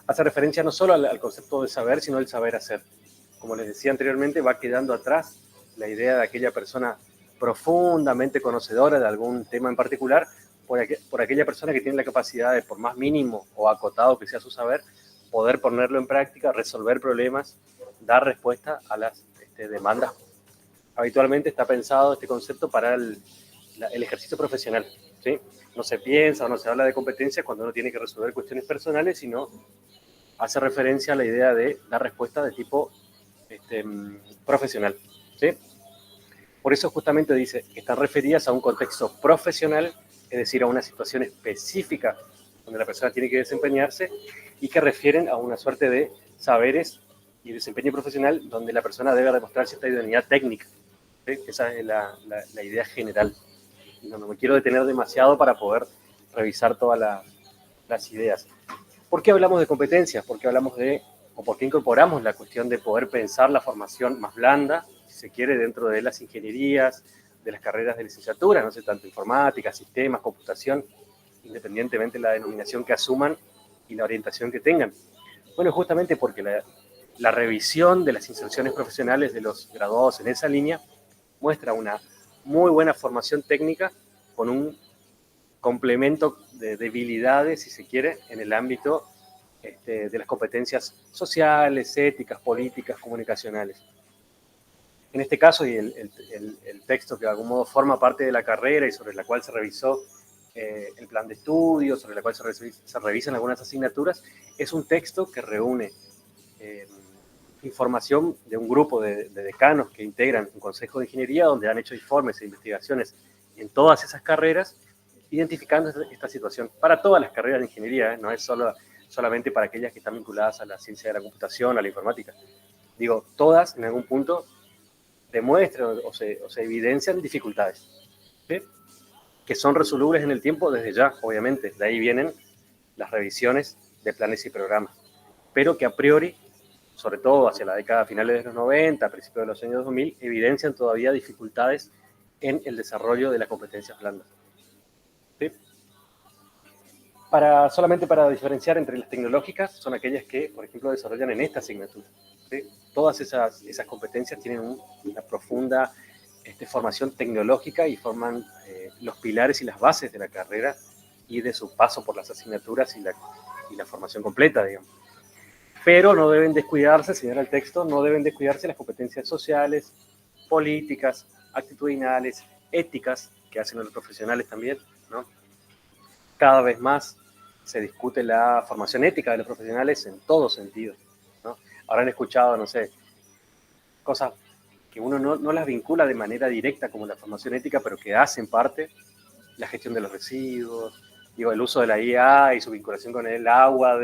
Hace referencia no solo al concepto de saber, sino al saber hacer. Como les decía anteriormente, va quedando atrás la idea de aquella persona profundamente conocedora de algún tema en particular, por aquella persona que tiene la capacidad de, por más mínimo o acotado que sea su saber, poder ponerlo en práctica, resolver problemas, dar respuesta a las demandas. Habitualmente está pensado este concepto para el ejercicio profesional, ¿sí? No se piensa o no se habla de competencia cuando uno tiene que resolver cuestiones personales, sino hace referencia a la idea de dar respuesta de tipo profesional, ¿sí? Por eso justamente dice que están referidas a un contexto profesional, es decir, a una situación específica donde la persona tiene que desempeñarse y que refieren a una suerte de saberes y desempeño profesional donde la persona debe demostrar cierta idoneidad técnica, ¿sí? Esa es la idea general. No me quiero detener demasiado para poder revisar todas las ideas. ¿Por qué hablamos de competencias? ¿Por qué hablamos o por qué incorporamos la cuestión de poder pensar la formación más blanda, si se quiere, dentro de las ingenierías, de las carreras de licenciatura, no sé, tanto informática, sistemas, computación, independientemente de la denominación que asuman y la orientación que tengan? Bueno, justamente porque la revisión de las inserciones profesionales de los graduados en esa línea muestra una muy buena formación técnica con un complemento de debilidades, si se quiere, en el ámbito de las competencias sociales, éticas, políticas, comunicacionales. En este caso, y el texto que de algún modo forma parte de la carrera y sobre la cual se revisó el plan de estudio, sobre la cual se revisan algunas asignaturas, es un texto que reúne información de un grupo de decanos que integran un consejo de ingeniería donde han hecho informes e investigaciones en todas esas carreras, identificando esta situación para todas las carreras de ingeniería, no es solamente para aquellas que están vinculadas a la ciencia de la computación, a la informática. Digo, todas en algún punto demuestran o se evidencian dificultades, ¿sí? Que son resolubles en el tiempo desde ya, obviamente. De ahí vienen las revisiones de planes y programas, pero que a priori, sobre todo hacia la década finales de los 90, a principios de los años 2000, evidencian todavía dificultades en el desarrollo de las competencias blandas. ¿Sí? Solamente para diferenciar entre las tecnológicas, son aquellas que, por ejemplo, desarrollan en esta asignatura. ¿Sí? Todas esas competencias tienen una profunda formación tecnológica y forman los pilares y las bases de la carrera y de su paso por las asignaturas y la formación completa, digamos. Pero no deben descuidarse, señala el texto, no deben descuidarse las competencias sociales, políticas, actitudinales, éticas, que hacen los profesionales también, ¿no? Cada vez más se discute la formación ética de los profesionales en todo sentido, ¿no? Habrán escuchado, no sé, cosas que uno no las vincula de manera directa como la formación ética, pero que hacen parte, la gestión de los residuos, digo, el uso de la IA y su vinculación con el agua,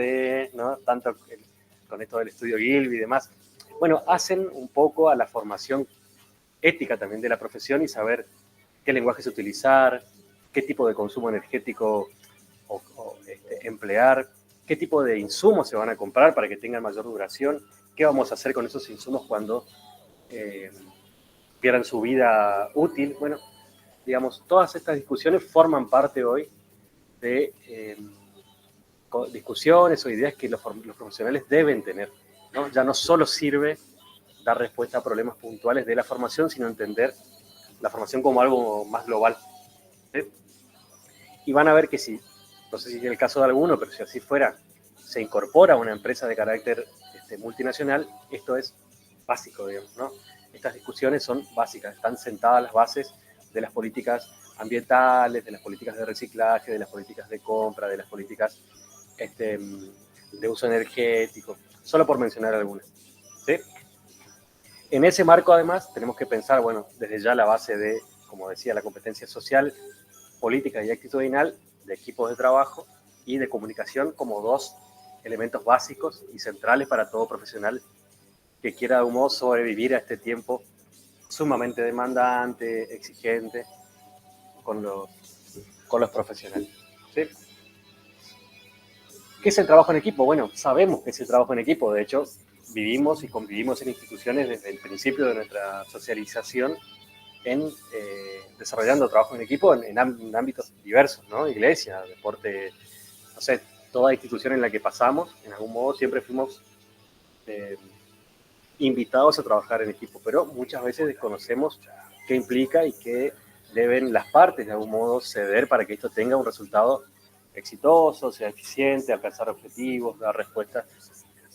¿no? Tanto con esto del estudio Gilby y demás. Bueno, hacen un poco a la formación ética también de la profesión y saber qué lenguajes utilizar, qué tipo de consumo energético emplear, qué tipo de insumos se van a comprar para que tengan mayor duración, qué vamos a hacer con esos insumos cuando pierdan su vida útil. Bueno, digamos, todas estas discusiones forman parte hoy de discusiones o ideas que los profesionales deben tener, ¿no? Ya no solo sirve dar respuesta a problemas puntuales de la formación, sino entender la formación como algo más global, ¿sí? Y van a ver que si, no sé si es el caso de alguno, pero si así fuera, se incorpora a una empresa de carácter multinacional, esto es básico, digamos, ¿no? Estas discusiones son básicas, están sentadas las bases de las políticas ambientales, de las políticas de reciclaje, de las políticas de compra, de las políticas de uso energético, solo por mencionar algunas, ¿sí? En ese marco, además, tenemos que pensar, bueno, desde ya la base de, como decía, la competencia social, política y actitudinal, de equipos de trabajo y de comunicación como dos elementos básicos y centrales para todo profesional que quiera de algún modo sobrevivir a este tiempo sumamente demandante, exigente con los profesionales, ¿sí? ¿Qué es el trabajo en equipo? Bueno, sabemos que es el trabajo en equipo. De hecho, vivimos y convivimos en instituciones desde el principio de nuestra socialización desarrollando trabajo en equipo en ámbitos diversos, ¿no? Iglesia, deporte, no sé, toda institución en la que pasamos, en algún modo siempre fuimos invitados a trabajar en equipo, pero muchas veces desconocemos qué implica y qué deben las partes de algún modo ceder para que esto tenga un resultado exitoso, sea eficiente, alcanzar objetivos, dar respuestas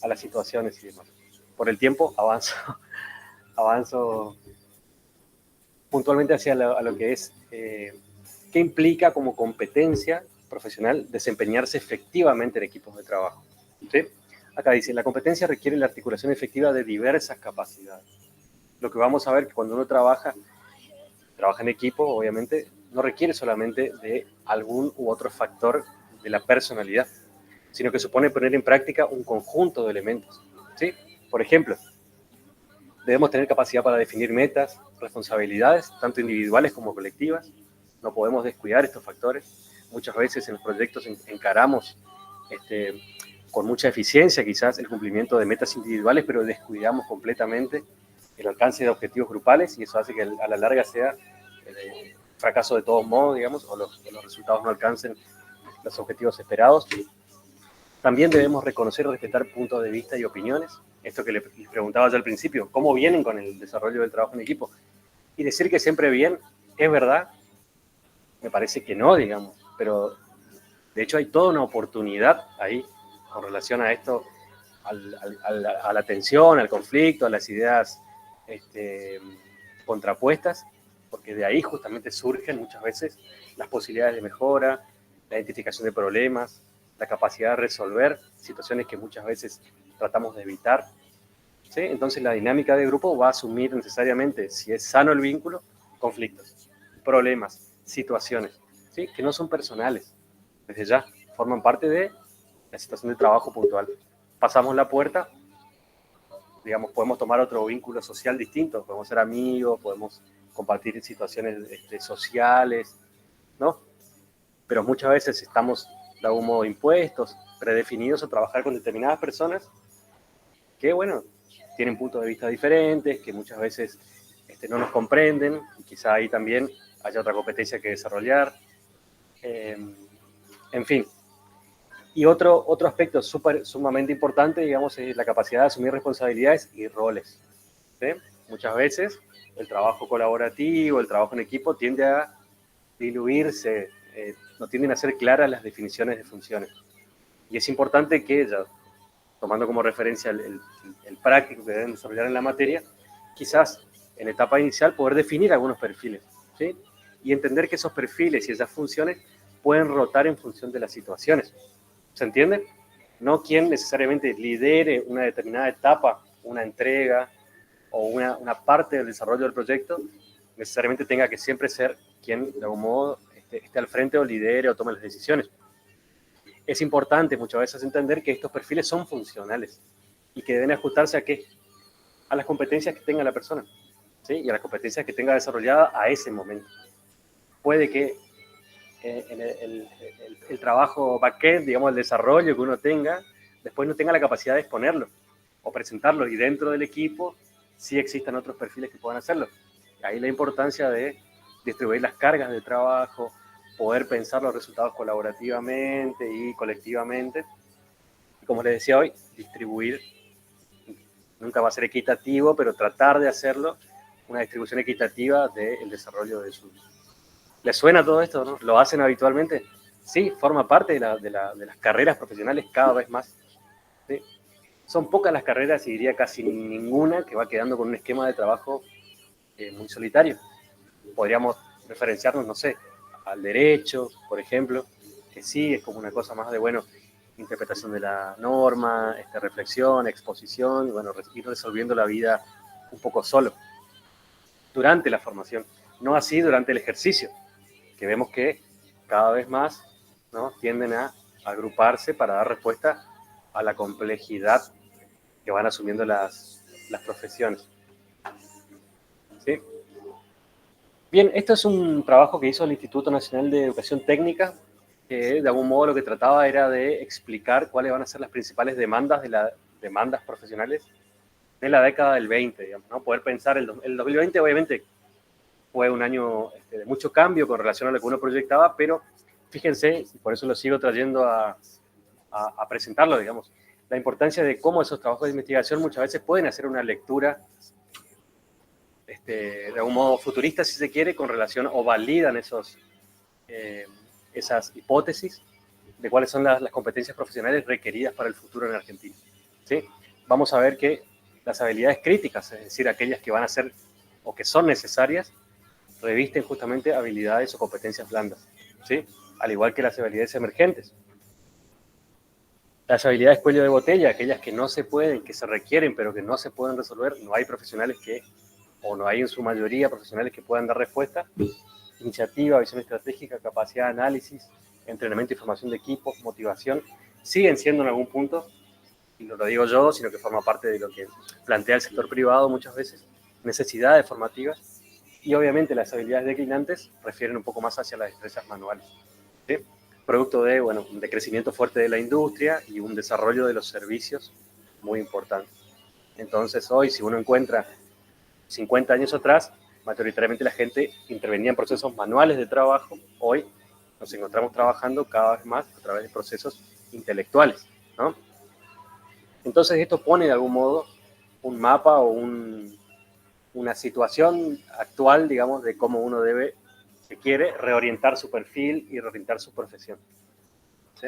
a las situaciones y demás. Por el tiempo avanzo puntualmente hacia a lo que es qué implica como competencia profesional desempeñarse efectivamente en equipos de trabajo, ¿sí? Acá dice, la competencia requiere la articulación efectiva de diversas capacidades. Lo que vamos a ver que cuando uno trabaja en equipo, obviamente, no requiere solamente de algún u otro factor de la personalidad, sino que supone poner en práctica un conjunto de elementos, ¿sí? Por ejemplo, debemos tener capacidad para definir metas, responsabilidades, tanto individuales como colectivas. No podemos descuidar estos factores. Muchas veces en los proyectos encaramos con mucha eficiencia quizás el cumplimiento de metas individuales, pero descuidamos completamente el alcance de objetivos grupales y eso hace que a la larga sea fracaso de todos modos, digamos, o los resultados no alcancen los objetivos esperados. También debemos reconocer y respetar puntos de vista y opiniones. Esto que les preguntaba ya al principio, ¿cómo vienen con el desarrollo del trabajo en equipo? Y decir que siempre bien, ¿es verdad? Me parece que no, digamos, pero de hecho hay toda una oportunidad ahí con relación a esto, a la tensión, al conflicto, a las ideas contrapuestas, porque de ahí justamente surgen muchas veces las posibilidades de mejora, la identificación de problemas, la capacidad de resolver situaciones que muchas veces tratamos de evitar. ¿Sí? Entonces la dinámica de grupo va a asumir necesariamente, si es sano el vínculo, conflictos, problemas, situaciones, ¿sí? Que no son personales, desde ya, forman parte de la situación de trabajo puntual. Pasamos la puerta, digamos, podemos tomar otro vínculo social distinto, podemos ser amigos, podemos compartir situaciones sociales, ¿no? Pero muchas veces estamos de algún modo impuestos, predefinidos a trabajar con determinadas personas que, bueno, tienen puntos de vista diferentes, que muchas veces no nos comprenden, y quizá ahí también haya otra competencia que desarrollar. En fin. Y otro aspecto sumamente importante, digamos, es la capacidad de asumir responsabilidades y roles. ¿Sí? Muchas veces el trabajo colaborativo, el trabajo en equipo tiende a diluirse, no tienden a ser claras las definiciones de funciones. Y es importante que, ya tomando como referencia el práctico que deben desarrollar en la materia, quizás en etapa inicial poder definir algunos perfiles, ¿sí? Y entender que esos perfiles y esas funciones pueden rotar en función de las situaciones. ¿Se entiende? No quien necesariamente lidere una determinada etapa, una entrega o una parte del desarrollo del proyecto, necesariamente tenga que siempre ser quien de algún modo esté al frente o lidere o tome las decisiones. Es importante muchas veces entender que estos perfiles son funcionales y que deben ajustarse ¿a qué? A las competencias que tenga la persona, ¿sí? Y a las competencias que tenga desarrollada a ese momento. Puede que en el trabajo backend, digamos, el desarrollo que uno tenga, después no tenga la capacidad de exponerlo o presentarlo, y dentro del equipo sí existan otros perfiles que puedan hacerlo. Ahí la importancia de distribuir las cargas de trabajo, poder pensar los resultados colaborativamente y colectivamente. Y como les decía hoy, distribuir nunca va a ser equitativo, pero tratar de hacerlo una distribución equitativa del desarrollo de sus... ¿Les suena todo esto, no? ¿Lo hacen habitualmente? Sí, forma parte de las carreras profesionales cada vez más. ¿Sí? Son pocas las carreras, y diría casi ninguna, que va quedando con un esquema de trabajo muy solitario. Podríamos referenciarnos, no sé, al derecho, por ejemplo, que sí es como una cosa más de, bueno, interpretación de la norma, reflexión, exposición, y bueno, ir resolviendo la vida un poco solo durante la formación, no así durante el ejercicio, que vemos que cada vez más, ¿no?, tienden a agruparse para dar respuesta a la complejidad que van asumiendo las profesiones. ¿Sí? Bien, esto es un trabajo que hizo el Instituto Nacional de Educación Técnica, que de algún modo lo que trataba era de explicar cuáles van a ser las principales demandas de las demandas profesionales de la década del 20, digamos, ¿no? Poder pensar, el 2020 obviamente fue un año de mucho cambio con relación a lo que uno proyectaba, pero fíjense, y por eso lo sigo trayendo a presentarlo, digamos, la importancia de cómo esos trabajos de investigación muchas veces pueden hacer una lectura de algún modo futurista, si se quiere, con relación, o validan esas hipótesis de cuáles son las competencias profesionales requeridas para el futuro en Argentina. ¿Sí? Vamos a ver que las habilidades críticas, es decir, aquellas que van a ser o que son necesarias, revisten justamente habilidades o competencias blandas, ¿sí? Al igual que las habilidades emergentes. Las habilidades cuello de botella, aquellas que no se pueden, que se requieren, pero que no se pueden resolver, no hay profesionales o no hay en su mayoría profesionales que puedan dar respuesta. Iniciativa, visión estratégica, capacidad de análisis, entrenamiento y formación de equipos, motivación, siguen siendo en algún punto, y no lo digo yo, sino que forma parte de lo que plantea el sector privado muchas veces, necesidades formativas, y obviamente las habilidades declinantes refieren un poco más hacia las destrezas manuales, ¿sí? Producto de, bueno, un decrecimiento fuerte de la industria y un desarrollo de los servicios muy importante. Entonces hoy, si uno encuentra 50 años atrás, mayoritariamente la gente intervenía en procesos manuales de trabajo. Hoy nos encontramos trabajando cada vez más a través de procesos intelectuales, ¿no? Entonces esto pone de algún modo un mapa o una situación actual, digamos, de cómo uno debe, si quiere, reorientar su perfil y reorientar su profesión. ¿Sí?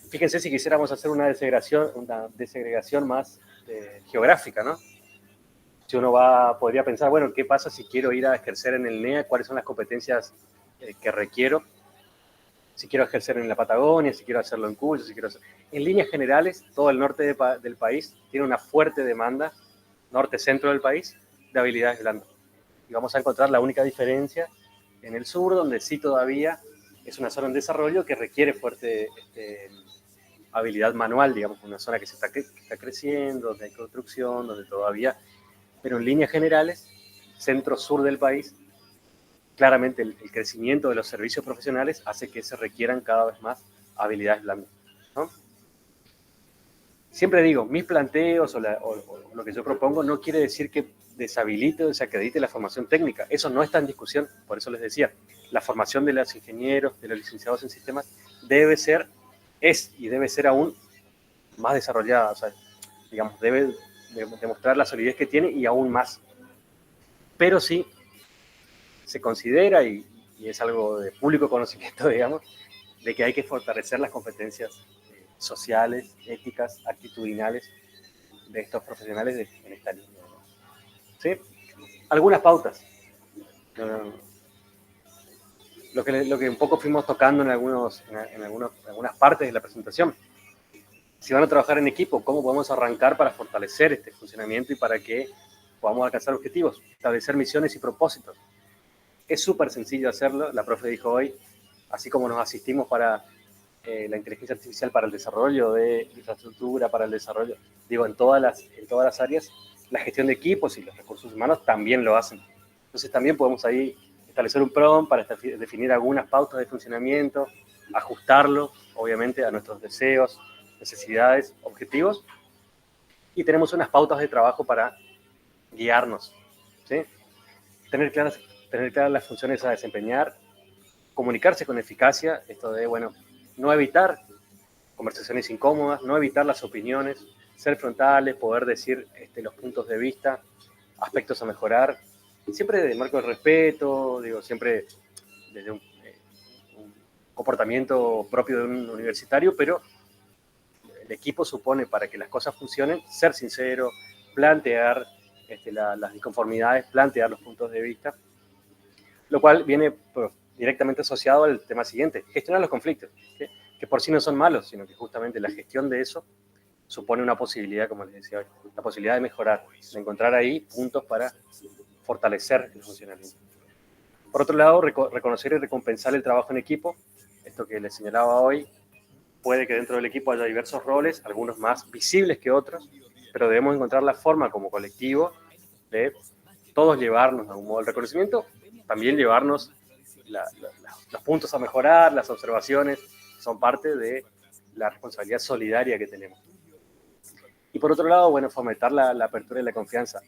Fíjense si quisiéramos hacer una desegregación más geográfica, ¿no? Si uno podría pensar, bueno, ¿qué pasa si quiero ir a ejercer en el NEA? ¿Cuáles son las competencias que requiero? Si quiero ejercer en la Patagonia, si quiero hacerlo en Cuyo, si quiero hacer... En líneas generales, todo el norte del país tiene una fuerte demanda, norte-centro del país, de habilidades blandas. Y vamos a encontrar la única diferencia en el sur, donde sí todavía es una zona en desarrollo que requiere fuerte habilidad manual, digamos, una zona que está creciendo, donde hay construcción, donde todavía... Pero en líneas generales, centro-sur del país, claramente el crecimiento de los servicios profesionales hace que se requieran cada vez más habilidades blandas, ¿no? Siempre digo, mis planteos o lo que yo propongo no quiere decir que deshabilite o desacredite la formación técnica. Eso no está en discusión. Por eso les decía, la formación de los ingenieros, de los licenciados en sistemas, debe ser aún más desarrollada. O sea, digamos, debe demostrar la solidez que tiene y aún más. Pero sí se considera, y es algo de público conocimiento, digamos, de que hay que fortalecer las competencias sociales, éticas, actitudinales de estos profesionales en esta línea. ¿Sí? Algunas pautas. Lo que un poco fuimos tocando en algunas partes de la presentación. Si van a trabajar en equipo, ¿cómo podemos arrancar para fortalecer este funcionamiento y para que podamos alcanzar objetivos? Establecer misiones y propósitos. Es súper sencillo hacerlo. La profe dijo hoy, así como nos asistimos para la inteligencia artificial para el desarrollo de infraestructura, para el desarrollo, digo, en todas las áreas, la gestión de equipos y los recursos humanos también lo hacen. Entonces también podemos ahí establecer un prompt para definir algunas pautas de funcionamiento, ajustarlo, obviamente, a nuestros deseos, necesidades, objetivos, y tenemos unas pautas de trabajo para guiarnos, ¿sí? Tener claras las funciones a desempeñar, comunicarse con eficacia, esto de, bueno, no evitar conversaciones incómodas, no evitar las opiniones, ser frontales, poder decir los puntos de vista, aspectos a mejorar, siempre de marco de respeto, digo, siempre desde un comportamiento propio de un universitario, pero el equipo supone, para que las cosas funcionen, ser sincero, plantear las disconformidades, plantear los puntos de vista, lo cual viene directamente asociado al tema siguiente, gestionar los conflictos, ¿sí? Que por sí no son malos, sino que justamente la gestión de eso supone una posibilidad, como les decía hoy, la posibilidad de mejorar, de encontrar ahí puntos para fortalecer el funcionamiento. Por otro lado, reconocer y recompensar el trabajo en equipo, esto que les señalaba hoy, puede que dentro del equipo haya diversos roles, algunos más visibles que otros, pero debemos encontrar la forma como colectivo de todos llevarnos a un modo de reconocimiento, también llevarnos los puntos a mejorar, las observaciones, son parte de la responsabilidad solidaria que tenemos. Y por otro lado, bueno, fomentar la apertura y la confianza.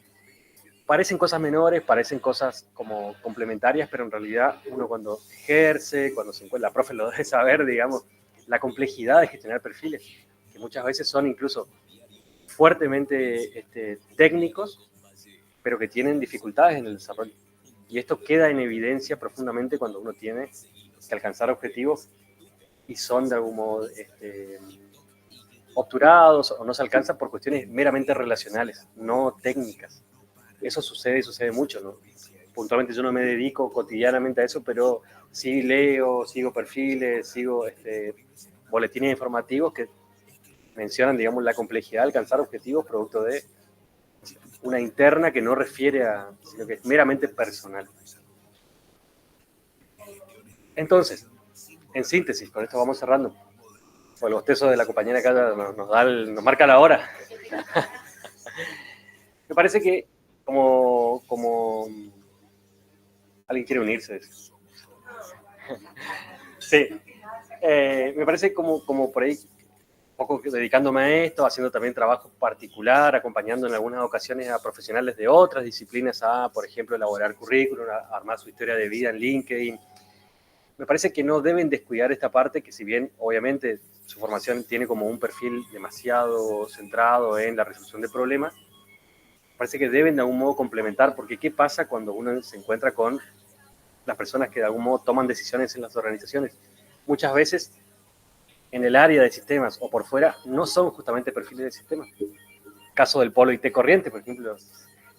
Parecen cosas menores, parecen cosas como complementarias, pero en realidad uno cuando ejerce, cuando se encuentra, la profe lo debe saber, digamos, la complejidad de gestionar perfiles, que muchas veces son incluso fuertemente técnicos, pero que tienen dificultades en el desarrollo. Y esto queda en evidencia profundamente cuando uno tiene que alcanzar objetivos y son de algún modo obturados o no se alcanzan por cuestiones meramente relacionales, no técnicas. Eso sucede y sucede mucho, ¿no? Puntualmente yo no me dedico cotidianamente a eso, pero sí leo, sigo perfiles, sigo boletines informativos que mencionan, digamos, la complejidad de alcanzar objetivos producto de una interna que no refiere sino que es meramente personal. Entonces, en síntesis, con esto vamos cerrando. Pues el bostezo de la compañera acá nos marca la hora. Me parece que como alguien quiere unirse. Sí. Me parece como por ahí, un poco dedicándome a esto, haciendo también trabajo particular, acompañando en algunas ocasiones a profesionales de otras disciplinas a, por ejemplo, elaborar currículum, a armar su historia de vida en LinkedIn. Me parece que no deben descuidar esta parte, que si bien obviamente su formación tiene como un perfil demasiado centrado en la resolución de problemas, parece que deben de algún modo complementar, porque ¿qué pasa cuando uno se encuentra con las personas que de algún modo toman decisiones en las organizaciones? Muchas veces en el área de sistemas o por fuera no son justamente perfiles de sistemas. Caso del polo IT corriente, por ejemplo,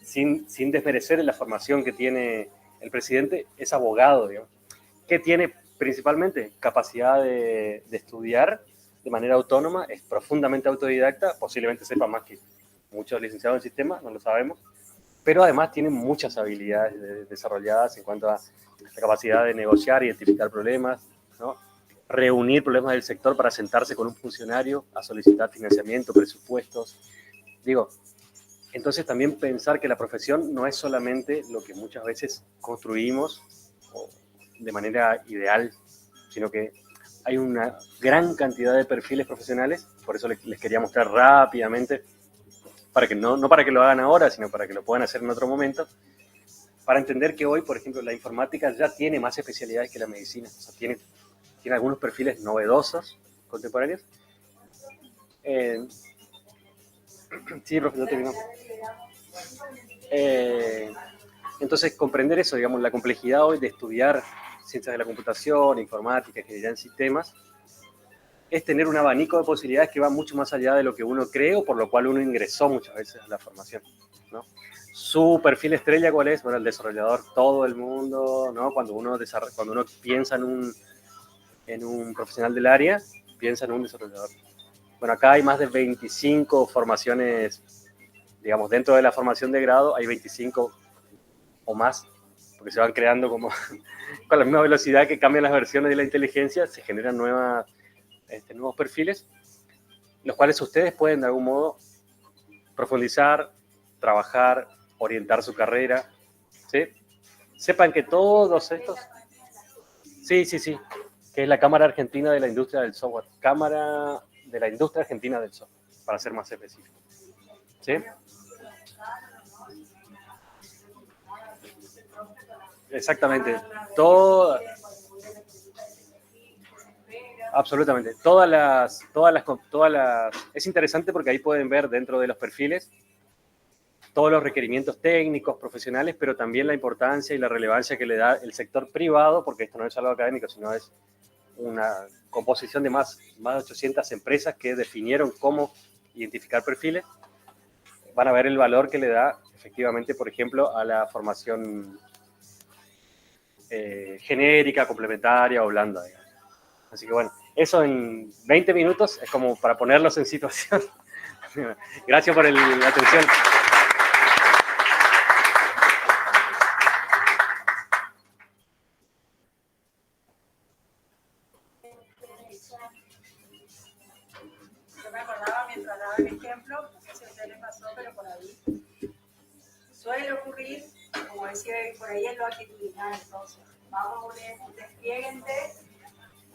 sin desmerecer la formación que tiene el presidente, es abogado, digamos, que tiene principalmente capacidad de estudiar de manera autónoma, es profundamente autodidacta, posiblemente sepa más que muchos licenciados en sistema, no lo sabemos, pero además tiene muchas habilidades desarrolladas en cuanto a la capacidad de negociar, identificar problemas, ¿no? Reunir problemas del sector para sentarse con un funcionario a solicitar financiamiento, presupuestos. Digo, entonces también pensar que la profesión no es solamente lo que muchas veces construimos de manera ideal, sino que hay una gran cantidad de perfiles profesionales, por eso les quería mostrar rápidamente, para que no para que lo hagan ahora, sino para que lo puedan hacer en otro momento, para entender que hoy, por ejemplo, la informática ya tiene más especialidades que la medicina, o sea, tiene algunos perfiles novedosos, contemporáneos. Sí, profesor, terminó. Entonces, comprender eso, digamos, la complejidad hoy de estudiar ciencias de la computación, informática, ingeniería en sistemas, es tener un abanico de posibilidades que va mucho más allá de lo que uno cree o por lo cual uno ingresó muchas veces a la formación, ¿no? Su perfil estrella, ¿cuál es? Bueno, el desarrollador, todo el mundo, ¿no? Cuando uno piensa en un profesional del área, piensa en un desarrollador. Bueno, acá hay más de 25 formaciones, digamos, dentro de la formación de grado hay 25 o más, porque se van creando como con la misma velocidad que cambian las versiones de la inteligencia, se generan nuevos perfiles, los cuales ustedes pueden de algún modo profundizar, trabajar, orientar su carrera, ¿sí? Sepan que todos estos... Sí, que es la Cámara Argentina de la Industria del Software, Cámara de la Industria Argentina del Software, para ser más específico, ¿sí? Exactamente, absolutamente, es interesante porque ahí pueden ver dentro de los perfiles todos los requerimientos técnicos, profesionales, pero también la importancia y la relevancia que le da el sector privado, porque esto no es algo académico, sino es una composición de más de 800 empresas que definieron cómo identificar perfiles. Van a ver el valor que le da, efectivamente, por ejemplo, a la formación genérica, complementaria o blanda, digamos. Así que bueno, eso en 20 minutos es como para ponerlos en situación. Gracias por la atención. Yo me acordaba mientras daba el ejemplo, no sé si a usted les pasó, pero por ahí suele ocurrir, como decía, por ahí es lo actitudinal. Entonces, vamos a un despliegue en test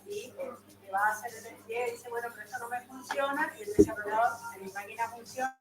y le va a hacer el despliegue y dice, bueno, pero esto no me funciona, y el desarrollador de mi máquina funciona.